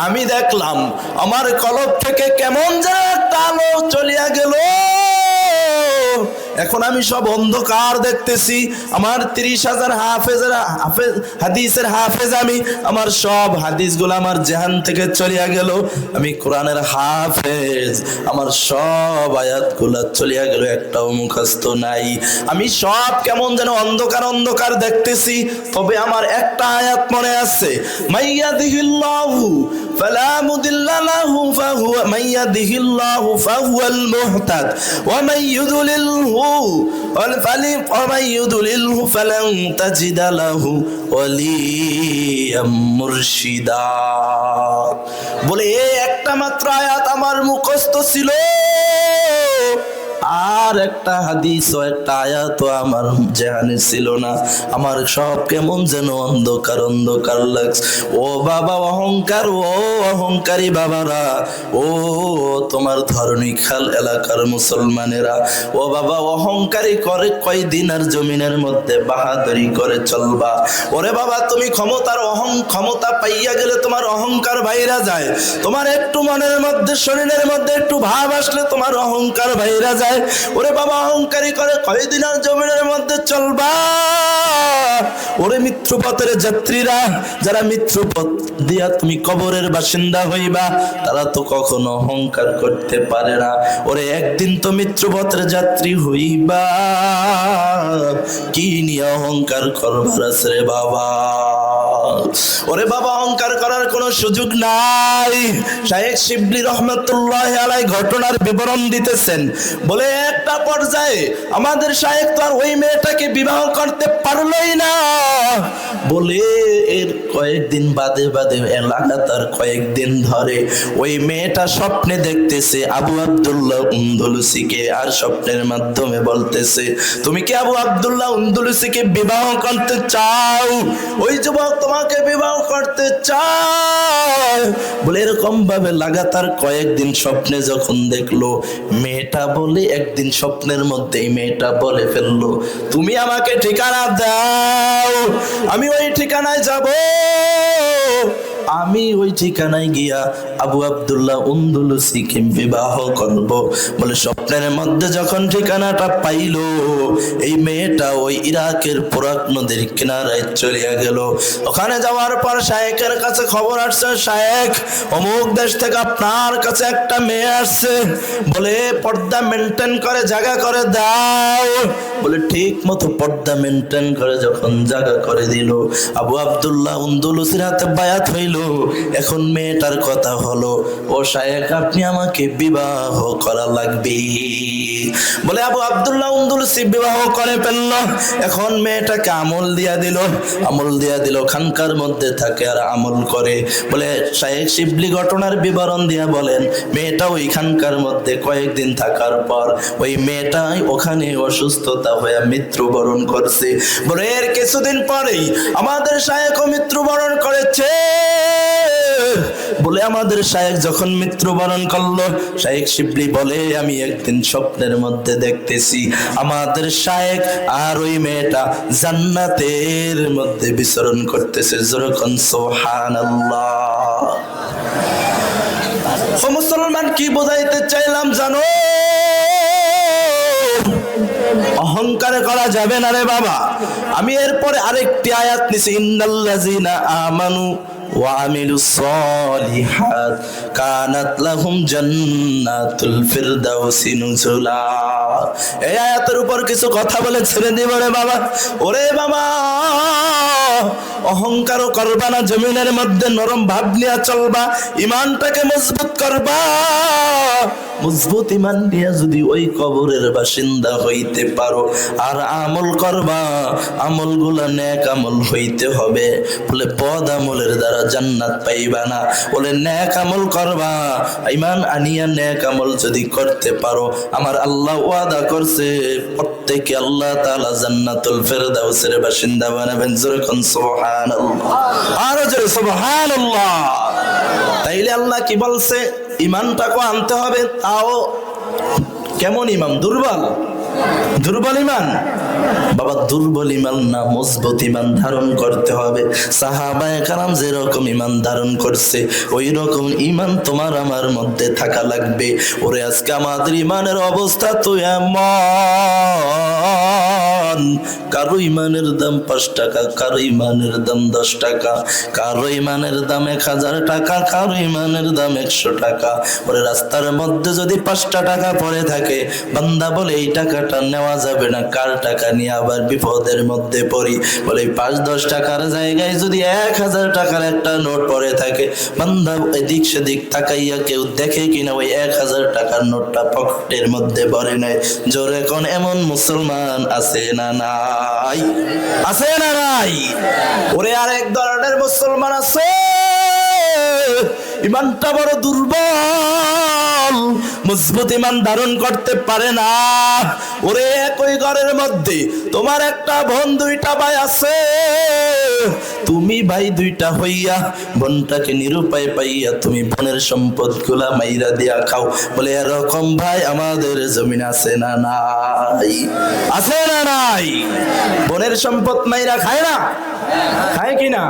আমি দেখলাম আমার কলব থেকে কেমন যেন একটা আলো চলিয়া গেল। এখন আমি সব অন্ধকার দেখতেছি। আমার 30,000 হাদিসের হাফেজ আমি, আমার সব হাদিসগুলো আমার জেহান থেকে চলিয়া গেল। আমি কোরআনের হাফেজ, আমার সব আয়াতগুলো চলিয়া গেল, একটাও মুখস্থ নাই। আমি সব কেমন যেন অন্ধকার অন্ধকার দেখতেছি। তবে আমার একটা আয়াত মনে আছে, মাইয়াদিহিল্লাহু ফালা মুদিল্লা লাহু ফাহুয়া মাইয়াদিহিল্লাহু ফাহুয়াল মুহতাদ ওয়া মাইয়ুদলিলহু ومن يضلله فلن تجد له وليا مرشدا। বলে এই একটা মাত্র আয়াত আমার মুখস্থ ছিল, আর একটা হাদিস ও একটা আয়াত আমার জানে ছিল না। আমার সব কেমন যেন অন্ধকার অন্ধকার লাগছে। ও বাবা অহংকার, ও অহংকারী বাবারা, ও তোমার ধরনী খাল এলাকার মুসলমানেরা, ও বাবা অহংকারী করে কয়দিন আর জমিনের মধ্যে বাহাদুরি করে চলবা। ওরে বাবা তুমি ক্ষমতা পাইয়া গেলে তোমার অহংকার বাইরা যায়। তোমার একটু মনের মধ্যে শরীরের মধ্যে একটু ভাব আসলে তোমার অহংকার বাইরা যায়। ওরে বাবা অহংকারী করে কয়দিন আর জমিনের মধ্যে চলবা। ওরে মৃত্যুপথের যাত্রীরা, যারা মৃত্যুপথ দিয়া তুমি কবরের বাসিন্দা হইবা, তারা তো কখনো অহংকার করতে পারে না। ওরে একদিন তো মৃত্যুপথের যাত্রী হইবা, কি নিয়ে অহংকার করবার আছে রে বাবা? ওরে বাবা অহংকার করার কোনো সুযোগ নাই। শায়েখ শিবলি রহমতুল্লাহ আলাইহি ঘটনার বিবরণ দিতেছেন। বলে একটা পর্যায়ে আমাদের শায়েখ তো আর ওই মেয়েটাকে বিবাহ করতে পারলই না। বলে এর কয়েকদিন বাদে বাদে লাগাতার কয়েকদিন ধরে ওই মেয়েটা স্বপ্নে দেখতেছে আবু আব্দুল্লাহ উন্দুলুসিকে, আর স্বপ্নের মাধ্যমে বলতেছে তুমি কি আবু আব্দুল্লাহ উন্দুলুসিকে বিবাহ করতে চাও? ওই যুবক তোমাকে বিবাহ করতে চায়। বলে এরকম ভাবে লাগাতার কয়েকদিন স্বপ্নে যখন দেখলো, মেয়েটা বলে একদিন স্বপ্নের মধ্যেই মেয়েটা বলে ফেললো তুমি আমাকে ঠিকানা দাও, আমি ওই ঠিকানায় যাব, আমি ওই ঠিকানায় গিয়া আবু আব্দুল্লাহ উন্দুলুসিকে বিবাহ করব। বলে স্বপ্নের মধ্যে যখন ঠিকানাটা পাইল, এই মেয়েটা ওই ইরাকের ফোরাত নদীর কিনারায় চলিয়া গেল। ওখানে যাওয়ার পর শায়েখের কাছে খবর আসছে, শায়েখ অমুক দেশ থেকে আপনার কাছে একটা মেয়ে আসছে, বলে পর্দা মেনটেন করে জায়গা করে দাও। বলে ঠিক মতো পর্দা মেনটেন করে যখন জায়গা করে দিল, আবু আব্দুল্লাহ উন্দুলুসির হাতে বায়াত হইল। এখন মেয়েটার কথা হলো, ও শায়েখ আপনি আমাকে বিবাহ করা লাগবে। বলে আবু আব্দুল্লাহ উন্দুলুসি বিবাহ করে ফেলল। এখন মেয়েটাকে আমল দিয়া দিল, খানকার মধ্যে থাকে আর আমল করে। বলে শায়েখ শিবলি ঘটনার বিবরণ দিয়া বলেন, মেয়েটা ওই খানকার মধ্যে কয়েকদিন থাকার পর ওই মেয়েটাই ওখানে অসুস্থতা হয়ে মৃত্যুবরণ করছে। বলে এর কিছুদিন পরেই আমাদের শায়েখও মৃত্যুবরণ করেছে। বলে আমাদের শায়েখ যখন মৃত্যুবরণ করলো, শায়েখ শিবলি বলে আমি একদিন স্বপ্নের মধ্যে দেখতেছি আমাদের শায়েখ আর ওই মেয়েটা জান্নাতের মধ্যে বিচরণ করতেছে। যেরকম সুবহানাল্লাহ। ও মুসলমান কি বোঝাইতে চাইলাম জানো? অহংকার করা যাবে না রে বাবা। আমি এরপরে আরেকটি আয়াত নিছি, ইন্নাল্লাযিনা আমানু ওয়া আমিলুস সলিহাত কানাত লাহুম জান্নাতুল ফিরদাউসি নুজুলা। এই আয়াতের উপর কিছু কথা বলে ছেড়ে দিব রে বাবা। ওরে বাবা অহংকারও করবা না, জমিনের মধ্যে নরম ভাব নিয়ে চলবা, ইমানটাকে মজবুত করবা। মজবুত ইমান নিয়ে যদি ওই কবরের বাসিন্দা হইতে পারো, আর আমল করবা, আমলগুলা নেক আমল হইতে হবে। বলে বদ আমলের দ্বারা জান্নাত পাইবা না। বলে নেক আমল করবা, ইমান আনিয়া নেক আমল যদি করতে পারো, আমার আল্লাহ ওয়াদা করছে প্রত্যেকে আল্লাহ তাআলা জান্নাতুল ফিরদাউসের বাসিন্দা বানাবেন। যেরকম সুবহানাল্লাহ, আর জোরে সুবহানাল্লাহ। তাইলে আল্লাহ কি বলছে? ইমানটাকে আনতে হবে। তাও কেমন ইমান? দুর্বল ইমান বাবা, দুর্বল ইমান না, মজবুত ইমান ধারণ করতে হবে। সাহাবায়ে কেরাম যেরকম ইমান ধারণ করছে, ওই রকম ইমান তোমার আমার মধ্যে থাকা লাগবে। ওরে আজকে আমাদের ইমানের অবস্থা তো এমন, কারো ইমানের দাম 5 টাকা, কারো ইমানের দাম 10 টাকা, কারো ইমানের দাম 1000 টাকা, কারো ইমানের দাম 100 টাকা। ওরে রাস্তার মধ্যে যদি 5টা টাকা পড়ে থাকে, বান্দা বলে এই টাকাটা নেওয়া যাবে না, কার টাকা নিয়ে আবার বিপদের মধ্যে পড়ি। বলে 5-10 টাকার জায়গায় যদি 1000 টাকার একটা নোট পড়ে থাকে, বান্দা এদিক সেদিক তাকাইয়া কেউ দেখে কিনা ওই 1000 টাকার নোটটা পকেটের মধ্যে ভরে নেয়। জোরে কোন এমন মুসলমান আছে না নাই? আছে না নাই? ওরে আরেক ধরনের মুসলমান আছে, ইমানটা বড় দুর্বল, মজবুত ইমান ধারণ করতে পারে না। ওরে একই ঘরের মধ্যে তোমার একটা বোন, 2টা ভাই আছে, তুমি ভাই 2টা হইয়া বোনটাকে নিরুপায় পাইয়া তুমি বোনের সম্পদ গুলা মাইরা দিয়া খাও। বলে এরকম ভাই আমাদের জমিন আছে না নাই? আছে না নাই? বোনের সম্পদ মাইরা খায় না? খায় কিনা?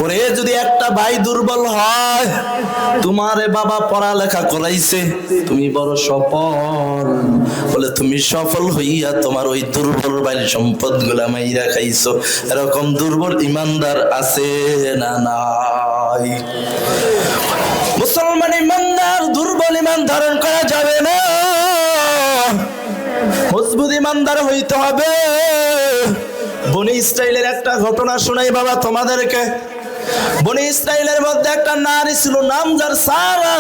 ওরে যদি একটা ভাই দুর্বল হয়, তোমারে বাবা পড়ালেখা করাইছে, তুমি বড় সফল, বলে তুমি সফল হইয়া তোমার ওই দুর্বল ভাইয়ের সম্পদ গুলা মাইরা খাইছো। এরকম দুর্বল ইমানদার আছে না নাই? মুসলমান ইমানদার দুর্বল ইমান ধারণ করা যাবে না, মজবুত ইমানদার হইতে হবে। বনি ইসরাইলের একটা ঘটনা শোনাই বাবা তোমাদেরকে। বনি ইসরাইলের মধ্যে একটা নারী ছিল, নাম যার সারা।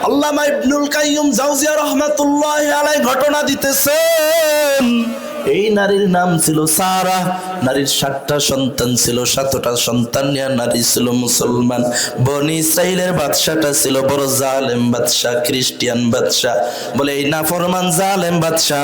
আল্লামা ইবনুল কাইয়ুম জাওজিয়া রাহমাতুল্লাহি আলাইহি ঘটনা দিতেছেন। এই নারীর নাম ছিল সারা। নারীর 7টা সন্তান ছিল, 7টা সন্তান নিয়ে নারী ছিল মুসলমান। বনি ইসরাইলের বাদশাটা ছিল বড় জালেম বাদশা, খ্রিস্টান বাদশা। বলে এই নাফরমান জালেম বাদশা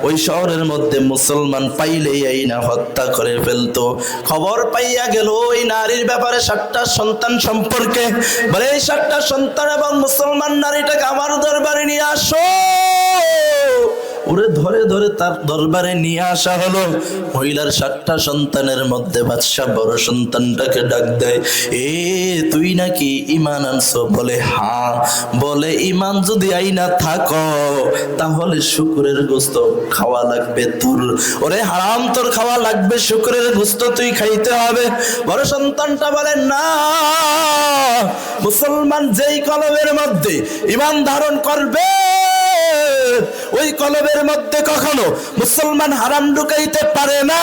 ওই শহরের মধ্যে মুসলমান পাইলেই এই না হত্যা করে ফেলতো। খবর পাইয়া গেল ওই নারীর ব্যাপারে 7টা সন্তান সম্পর্কে। বলে এই 7টা সন্তান এবং মুসলমান নারীটাকে আমার দরবারে নিয়ে আসো। ওরে ধরে ধরে তার দরবারে নিয়ে আসা হলো। মহিলার 7টা সন্তানের মধ্যে বাদশা বড় সন্তানটাকে ডাক দেয়, এ তুই নাকি ঈমান আনছো? বলে হ্যাঁ। বলে ঈমান যদি আইনা থাকো তাহলে শুকরের গোশত খাওয়া লাগবে তোর। ওরে হারাম তোর খাওয়া লাগবে, শুকরের গোশত তুই খাইতে হবে। বড় সন্তানটা বলে না, মুসলমান যেই কলবের মধ্যে ঈমান ধারণ করবে ওই কলবের মধ্যে কখনো মুসলমান হারাম ঢুকাইতে পারে না।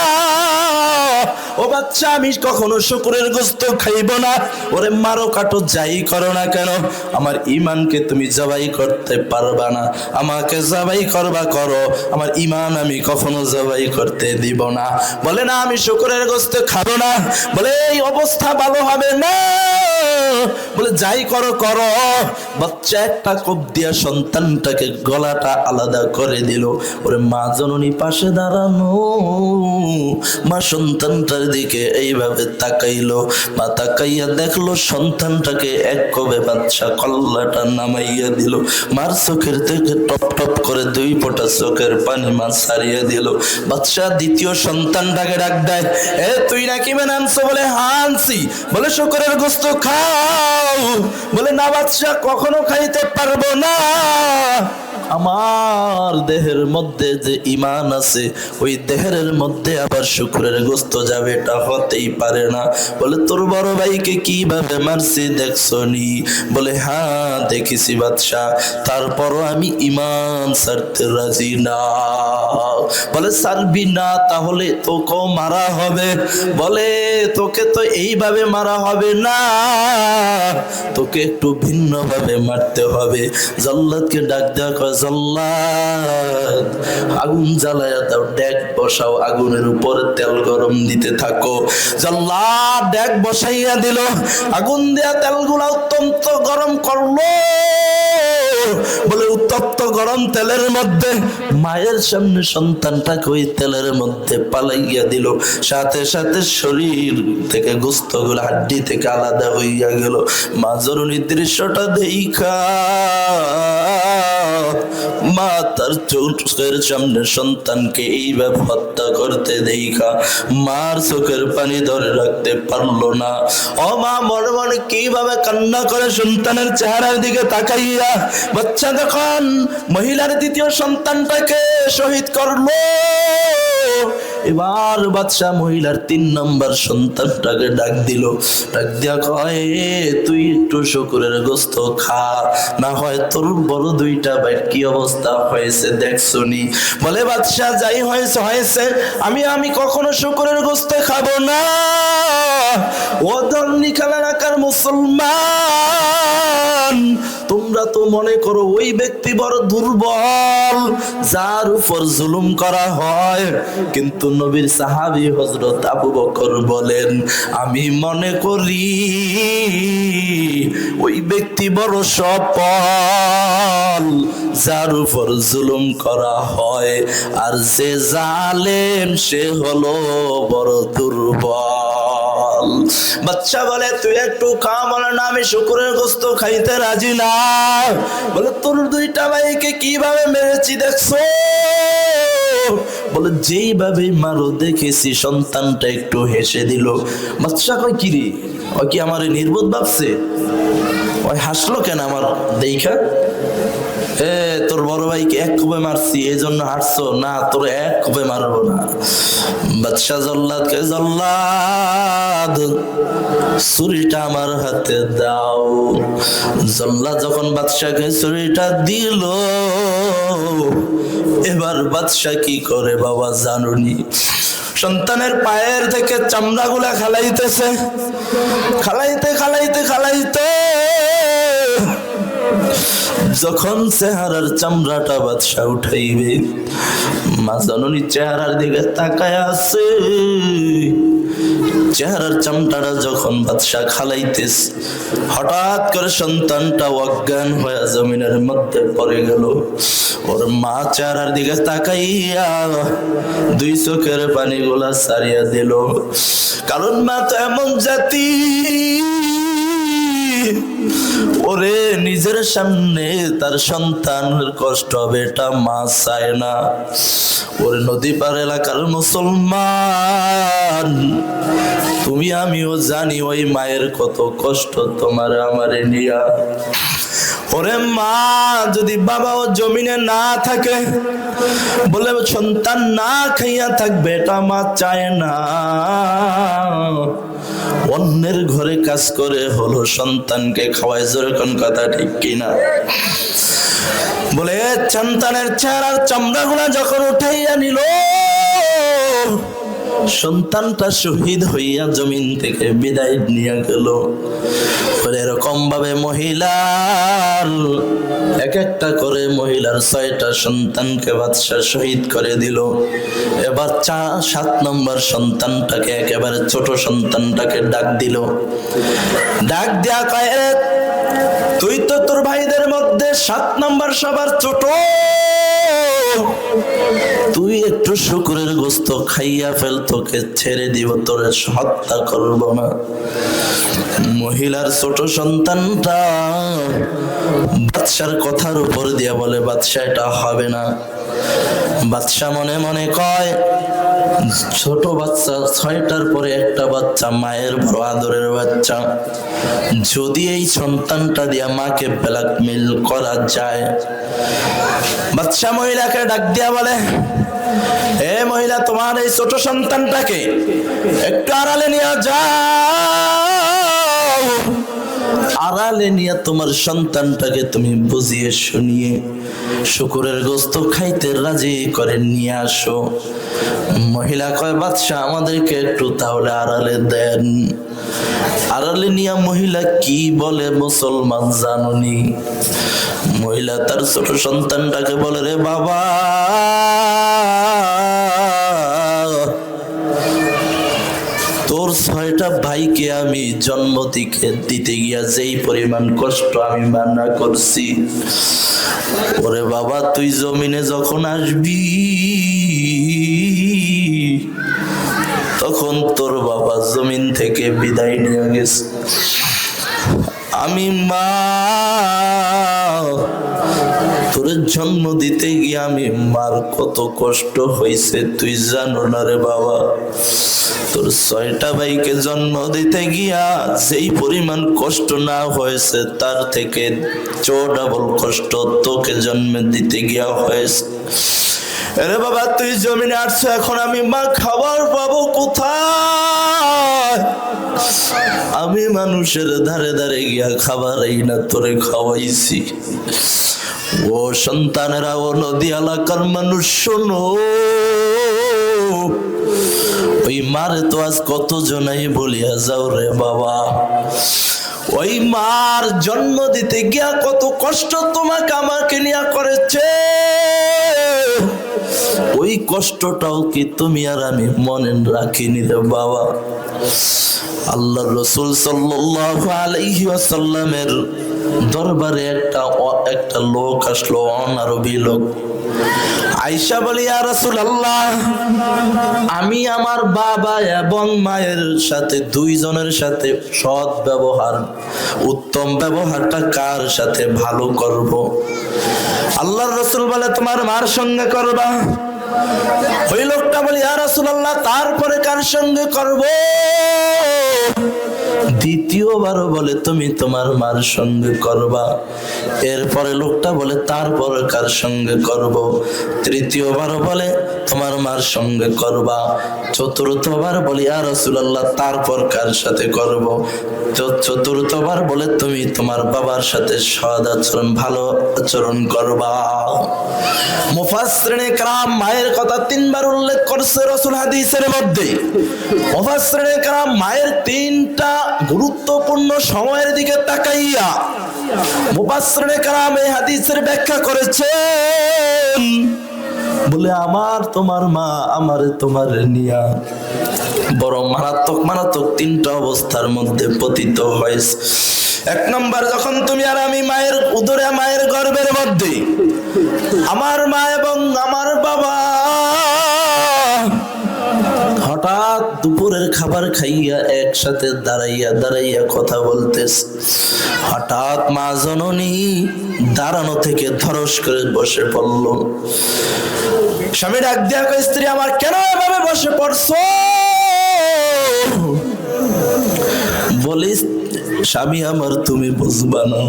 ও বাচ্চা, আমি কখনো শুকরের গোশত খাইব না। ওরে মারো কাটো যাই করো না কেন, আমার ঈমানকে তুমি জবাই করতে পারবা না। আমাকে জবাই করবা করো, আমার ঈমান আমি কখনো জবাই করতে দিব না। বলে না, আমি শুকরের গোশত খাবো না। বলে এই অবস্থা ভালো হবে না। বলে যাই করো করো। বাচ্চা একটা কোপ দিয়া সন্তানটাকে গলাটা আলাদা করে দিল। ওরে মা জননী পাশে দাঁড়ানো, মা সন্তানটার দিকে এইভাবে তাকাইলো। মা তাকাইয়া দেখলো সন্তানটাকে এক কোবে বাচ্চা কল্লাটা নামাইয়া দিল। মার চোখের থেকে টপ টপ করে 2 ফোঁটা চোখের পানি মা ছাড়িয়ে দিল। বাচ্চা দ্বিতীয় সন্তানটাকে ডাক দেয়, এ তুই নাকি মেনে আনছো? বলে হ্যাঁ আনছি। বলে শুকরের গোশত খাও। বলে না বাচ্চা, কখনো খাইতে পারবো না। আমার দেহের মধ্যে যে ঈমান আছে ওই দেহের মধ্যে আবার শুকরের গোশত যাবে, এটা হতেই পারে না। বলে তোর বড় ভাইকে কিভাবে মারছি দেখছো নি? বলে হ্যাঁ দেখেছি বাদশা, তারপরও আমি ঈমান ছাড়তে রাজি না। বলে ছাড়বি না? তাহলে তোকেও মারা হবে। বলে তোকে তো এইভাবে মারা হবে না, তোকে একটু ভিন্ন ভাবে মারতে হবে। জল্লাদকে ডাক দেওয়া কয়, জল্লাদ আগুন জ্বালায়া দাও, ডেক বসাও, আগুনের উপরে তেল গরম দিতে থাকো। জল্লাদ ডেক বসাইয়া দিল, আগুন দেয়া তেলগুলা অত্যন্ত গরম করলো। বলে উত্তপ্ত গরম তেলের মধ্যে মায়ের সামনে সন্তানটাকে ওই তেলের মধ্যে পালাইয়া দিল। সাথে সাথে শরীর থেকে গোশতগুলো হাড্ডি থেকে আলাদা হইয়া গেল। মা জননী দৃশ্যটা দেখা মা তার চোখের সামনে সন্তানকে এইভাবে হত্যা করতে দেখা মার চোখের পানি ধরে রাখতে পারলো না। ও মা মনে মনে কিভাবে কান্না করে সন্তানের চেহারার দিকে তাকাইয়া। বাচ্চা যখন মহিলার দ্বিতীয় সন্তানটাকে শহীদ করলো, এবার বাদশা মহিলার 3 নম্বর সন্তানটাকে ডাক দিল, ডাক দিয়া কয় তুই একটু শুকরের গোস্ত খা, না হয় তোর বড় 2টা ভাই কি অবস্থা হয়েছে দেখছনি। বলে বাদশা যাই হয়েছে হয়েছে, আমি কখনো শুকরের গোস্ত খাবো না। ও ধর্মী কালাকার মুসলমান, তোমরা তো মনে করো ওই ব্যক্তি বড় দুর্বল যার উপর জুলুম করা হয়, কিন্তু নবীর সাহাবী হযরত আবু বকর বলেন আমি মনে করি ওই ব্যক্তি বড় সফল যার উপর জুলুম করা হয়, আর যে জালেম সে হলো বড় দুর্বল। বাচ্চা বলে তুই একটু খা, বলে না আমি শুকরের গোস্ত খাইতে রাজি না। বলে তোর 2টা ভাইকে কিভাবে মেরেছি দেখছো? বলে যেইভাবে মারো দেখেছি। সন্তানটা একটু হেসে দিল। বাচ্চা কয় কি রে, ও কি আমার নির্বোধ ভাবছে? ওই হাসলো কেন আমার দেখা? তোর বড় ভাইকে 1 কোপে মারছি এই জন্য হাসছো? না, তোর 1 কোপে মারবো না। বাদশা জল্লাদকে জল্লাদ ছুরিটা আমার হাতে দাও। জল্লাদ যখন বাদশাকে ছুরিটা দিল, এবার বাদশা কি করে বাবা জানুনি? সন্তানের পায়ের থেকে চামড়া গুলা খালাইতেছে, খালাইতে খালাইতে খালাইতে যখন চেহারার চামড়াটা বাদশা উঠাইবে, মা জননী চেহারার দিকে তাকায় আছে। চেহারার চামড়াটা যখন বাদশা খালাইতেছে, হঠাৎ করে সন্তানটা অজ্ঞান হয়ে জমিনের মধ্যে পড়ে গেল। ওর মা চেহারার দিকে তাকাইয়া 2 চোখের পানিগুলা ছাড়িয়া দিল। কারণ মা তো এমন জাতি, ওরে নিজের সামনে তার সন্তানের কষ্ট হবে এটা মা চায় না। ওরে নদী পার এলাকার মুসলমান, তুমি আমিও জানি ওই মায়ের কত কষ্ট তোমার আমারে নিয়া। ওরে মা যদি বাবা ও জমিনে না থাকে, বলে সন্তান না খাইয়া থাকবে এটা মা চায় না। অন্যের ঘরে কাজ করে হলো সন্তানকে খাওয়ায়, যেরকম কথা ঠিক কিনা? বলে সন্তানের চেহারার চামড়া গুলা যখন উঠাইয়া নিল, সন্তানটা শহীদ হইয়া জমিন থেকে বিদায় নিয়ে গেল। এরকম ভাবে মহিলার এক একটা করে মহিলার 6টা সন্তানকে বাদশা শহীদ করে দিল। এবার 7 নম্বর সন্তানটাকে, একেবারে ছোট সন্তানটাকে ডাক দিল। ডাক দেয়া কয় তুই তো তোর ভাইদের মধ্যে 7 নম্বর সবার ছোট, তুই একটু শুকরের গোস্ত খাইয়া ফেল, তোকে ছেড়ে দিব, তোরে হত্যা করবো না। মহিলার ছোট সন্তানটা বাদশার কথার উপর দিয়া বলে বাদশা এটা হবে না। বাদশা মনে মনে কয় ছোট বাচ্চা, 6টার পরে একটা বাচ্চা মায়ের বড় আদরের বাচ্চা, যদি এই সন্তানটা দিয়া মাকে ব্ল্যাকমেল করা যায়। বাদশা মহিলাকে ডাক দিয়া বলে এ মহিলা, তোমার এই ছোট সন্তানটাকে একটু আড়ালে নিয়ে যাও, আড়ালে নিয়ে তোমার সন্তানটাকে তুমি বুঝিয়ে শুনিয়ে শুকরের গোস্ত খাইতে রাজি করে নিয়ে আসো। মহিলা কয় বাদশা আমাদেরকে একটু তাহলে আড়ালে দেন। আড়ালে নিয়ে মহিলা কি বলে মুসলমান জানুনি? মহিলা তার ছোট সন্তানটাকে বলে রে বাবা, তোর 6টা ভাইকে আমি জন্ম দিতে গিয়া যেই পরিমাণ কষ্ট আমি মানা করছি, ওরে বাবা তুই জমিনে যখন আসবি তখন তোর বাবা জমিন থেকে বিদায় নিয়ে গেছে। আমি মা তোর জন্ম দিতে গিয়ে আমি মার কত কষ্ট হয়েছে তুই জানো না রে বাবা। তোর 6টা ভাইকে জন্ম দিতে গিয়া যেই পরিমাণ কষ্ট না হয়েছে তার থেকে 4 ডাবল কষ্ট তোকে জন্ম দিতে গিয়া হয়েছে। আরে বাবা তুই জমিনে আসছো, এখন আমি মা খাবার পাবো কোথায়? আমি মানুষের ধারে ধারে গিয়া খাবার এই না তোরে খাওয়াইছি। ও সন্তানেরা, ও নদী এলাকার মানুষ শোনো, ওই মারে তো আজ কত জনাই বলিয়া যাও রে বাবা। ওই মার জন্ম দিতে গিয়া কত কষ্ট তোমাকে আমাকে নিয়ে করেছে, ওই কষ্টটাও কি তুমি আর আমি মনে রাখিনি রে বাবা। আল্লাহর রাসূল সাল্লাল্লাহু আলাইহি ওয়াসাল্লামের দরবারে একটা লোক আসলো, অনারবি লোক। আয়েশা বলে, ইয়া রাসূলুল্লাহ, আমি আমার বাবা এবং মায়ের সাথে দুইজনের সাথে সৎ ব্যবহার, উত্তম ব্যবহারটা কার সাথে ভালো করব? আল্লাহর রাসূল বলে, তোমার মার সঙ্গে করবা। ওই লোকটা বলে, ইয়া রাসূলুল্লাহ, তারপরে কার সঙ্গে করব? দ্বিতীয়বারও বলে, তুমি তোমার মার সঙ্গে করবা। এরপরে লোকটা বলে, তারপরে কার সঙ্গে করব? তৃতীয়বারও বলে, তোমার মার সঙ্গে করবা। চতুর্থবার বলি, ইয়া রাসূলুল্লাহ, তারপর কার সাথে করব? চতুর্থবার বলে, তুমি তোমার বাবার সাথে সৎ আচরণ, ভালো আচরণ করবা। মুফাসসিরিনে কেরাম মায়ের কথা তিনবার উল্লেখ করছে রাসূল হাদিসের মধ্যে। মুফাসসিরিনে কেরাম মায়ের তিনটা গুরুত্বপূর্ণ সময়ের দিকে তাকাইয়া মুফাসসিরিনে কেরাম এই হাদিসের ব্যাখ্যা করেছেন। বলে, আমার তোমার মা আমারে তোমার নিয়া বড় মারাত্মক মারাত্মক তিনটা অবস্থার মধ্যে পতিত হয়েছে। এক নম্বর, যখন তুমি আর আমি মায়ের উদরে, মায়ের গর্ভের মধ্যে, আমার মা এবং আমার বাবা হঠাৎ দুপুরের খাবার খাইয়া একসাথে দাঁড়াইয়া দাঁড়াইয়া কথা বলতেছে। হঠাৎ মা জননী দাঁড়ানো থেকে ধরস করে বসে পড়ল। স্বামী ডাক দিয়া কয়, স্ত্রী আমার, কেন এভাবে বসে পড়ছো? বলিস, স্বামী আমার, তুমি বুঝবা না।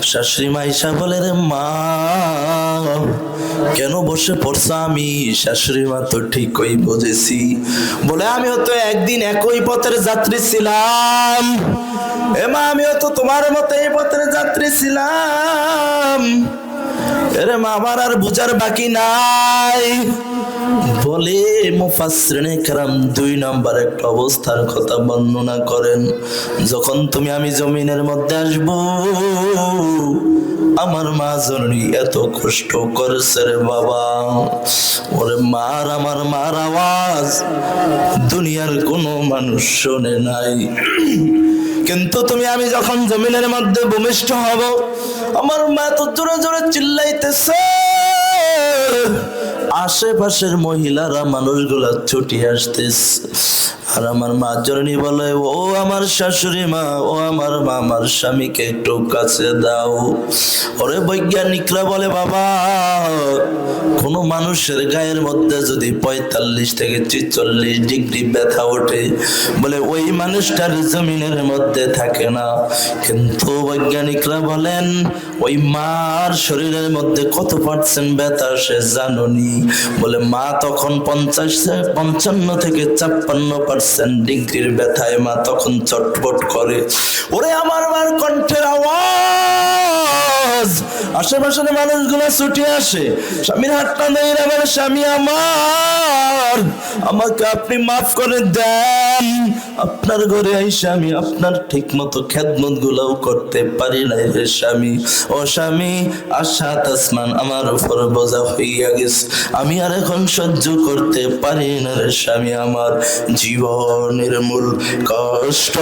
শাশুড়ি মা আয়েশা বলে, রে মা, কেন বসে পড়ছ? আমি শাশুড়ি মা তো ঠিকই বুঝেছি। বলে, আমিও তো একদিন একই পথের যাত্রী ছিলাম। এ মা, আমিও তো তোমার মতো এই পথের যাত্রী ছিলাম। এরে মা, আমার আর বুঝার বাকি নাই। বলে মুফাসসিরিনে কেরাম দুই নাম্বার একটা অবস্থার কথা বর্ণনা করেন। যখন তুমি আমি জমিনের মধ্যে আসব, আমার মা জননী এত কষ্ট করেছে রে বাবা। ওরে মার, আমার মার আওয়াজ দুনিয়ার কোনো মানুষ শোনে নাই। কিন্তু তুমি আমি যখন জমিনের মধ্যে ভূমিষ্ঠ হব, আমার মা তো জোরে জোরে চিল্লাইতেছে। আশেপাশের মহিলারা, মানুষগুলা ছুটি আসতেছে। আর আমার মা জননী বলে, ও আমার শাশুড়ি মা, ও আমার মা, আমার স্বামীকে একটু কাছে দাও। ওরে বৈজ্ঞানিকরা বলে, বাবা, কোন মানুষের গায়ের মধ্যে যদি 45 থেকে 46 ডিগ্রি ব্যথা ওঠে, বলে ওই মানুষটার জমিনের মধ্যে থাকে না। কিন্তু বৈজ্ঞানিকরা বলেন, ওই মার শরীরের মধ্যে কত পার্সেন্ট ব্যথা সে জানোনি? বলে, মা তখন 55 থেকে 56% ডিগ্রির ব্যথায় মা তখন চটপট করে। ওরে আমার মার কণ্ঠের আওয়াজ আশেপাশের মানুষগুলো ছুটে আসে। স্বামীর হাতটা নেই, আমার স্বামী আমার, আমাকে আপনি মাফ করে দেন। আপনার ঘরে আইসা আমি আপনার ঠিক মতো খেদমত গুলাও করতে পারি নাই রে স্বামী। ও স্বামী, আসাত আসমান আমার উপর বোঝা হইয়া গেছে, আমি আর এখন সহ্য করতে পারি না রে স্বামী আমার। জীবনের মূল কষ্ট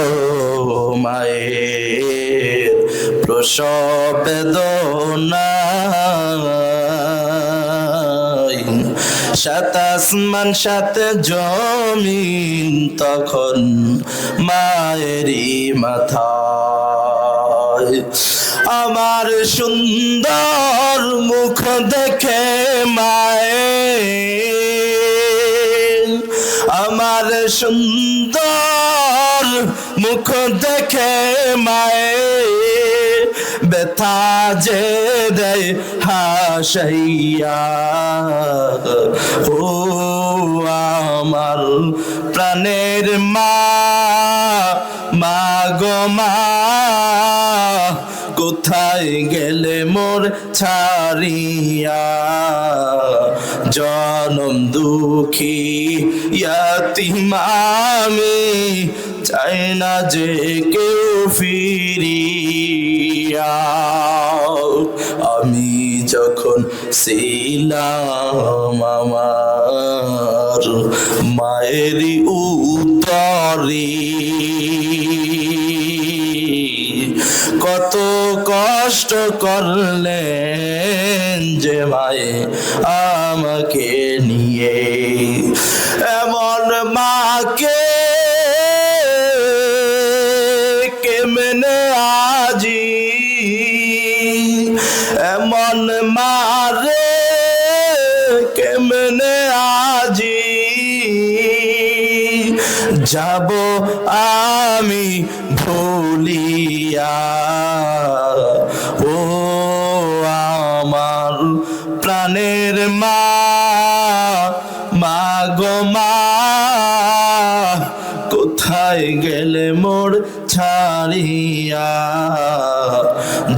মায়ের প্রসব বেদনা, সাত আসমান সাত জমিন তখন মায়েরই মাথায়। আমার সুন্দর মুখ দেখে মায়ে আমার সুন্দর মুখ দেখে মায়ে ব্যথা যে দেয় হাসাইয়া। ও আমার প্রাণের মা, মা গো মা, কোথায় গেলে মোর ছাড়িয়া? জনম দুঃখী ইয়াতীম আমি, চাই না যে কেউ ফিরিয়া। আমি যখন ছিলাম আমার মায়েরই উদরে, কত কষ্ট করলেন যে মায়ে আমাকে নিয়ে। এমন মাকে কেমনে আজি, এমন মারে কেমনে আজি যাব আমি ভুলিয়া। ও আমার প্রাণের মা, মা গো মা, কোথায় গেলে মোর ছাড়িয়া?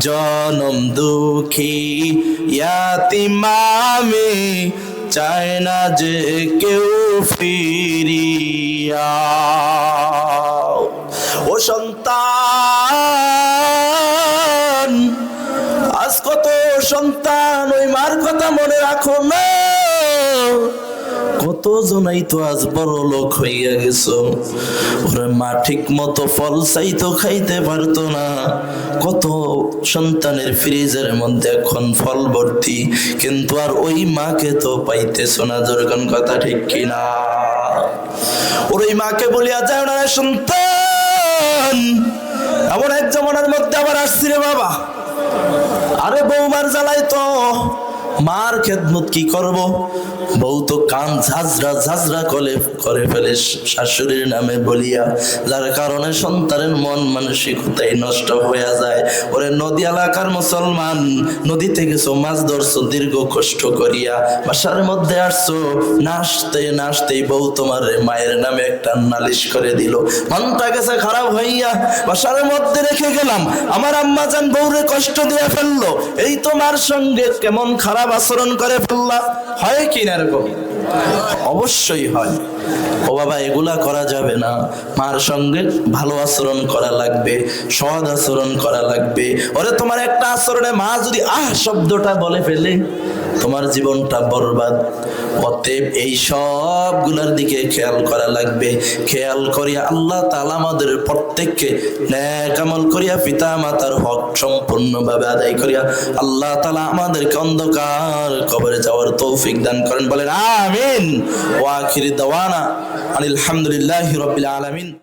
জনম দুঃখী ইয়াতীম আমি, চাই না যে কেউ ফিরিয়া। ও সন্তান, আজ কত সন্তান ওই মার কথা মনে রাখো না। কত জনাই তো আজ বড় লোক হইয়া গেছো, ওরে মা ঠিক মতো ফল চাইতো খাইতে পারতো না। কত সন্তানের ফ্রিজের মধ্যে এখন ফল ভর্তি, কিন্তু আর ওই মাকে তো পাইতেছো না। যেরকম কথা ঠিক কিনা? ওই মাকে বলিয়া যায় না সন্তান, এমন এক জমানার মধ্যে আবার আসছি রে বাবা। আরে বৌমার জ্বালাই তো মার খেদমত কি করব? বউ তো কান ঝাঁঝরা ঝাঁঝরা করে ফেলে শাশুড়ির নামে বলিয়া, যার কারণে সন্তানের মন মানসিকতাই নষ্ট হয়ে যায়। ওরে নদী এলাকার মুসলমান, নদীতে গেছো, মাছ ধরছো, দীর্ঘ কষ্ট করিয়া বাসার মধ্যে আসছো, নাচতেই বউ তোমার মায়ের নামে একটা নালিশ করে দিল। মনটা গেছে খারাপ হইয়া, বাসার মধ্যে রেখে গেলাম, আমার আম্মা জান বউরে কষ্ট দিয়ে ফেললো, এই তোমার সঙ্গে কেমন খারাপ আচরণ করে ফেললা। হয় কি না এরকম? অবশ্যই হয়। ও বাবা, এগুলা করা যাবে না। মার সঙ্গে ভালো আচরণ করা লাগবে, সৎ আচরণ করা লাগবে। ওরে তোমার একটা আচরণে মা যদি শব্দটা বলে ফেলে, তোমার জীবনটা বরবাদ। অতএব এই সবগুলার দিকে খেয়াল করা লাগবে। খেয়াল করিয়া আল্লাহ তাআলা আমাদের প্রত্যেককে নেক আমল করিয়া পিতা মাতার হক সম্পূর্ণভাবে আদায় করিয়া আল্লাহ তাআলা আমাদেরকে অন্ধকার কবরে যাওয়ার তৌফিক দান করেন। বলেন আমিন। ওয়া আখির দাওয়ানা আলহামদুলিল্লাহি রাব্বিল আলামিন।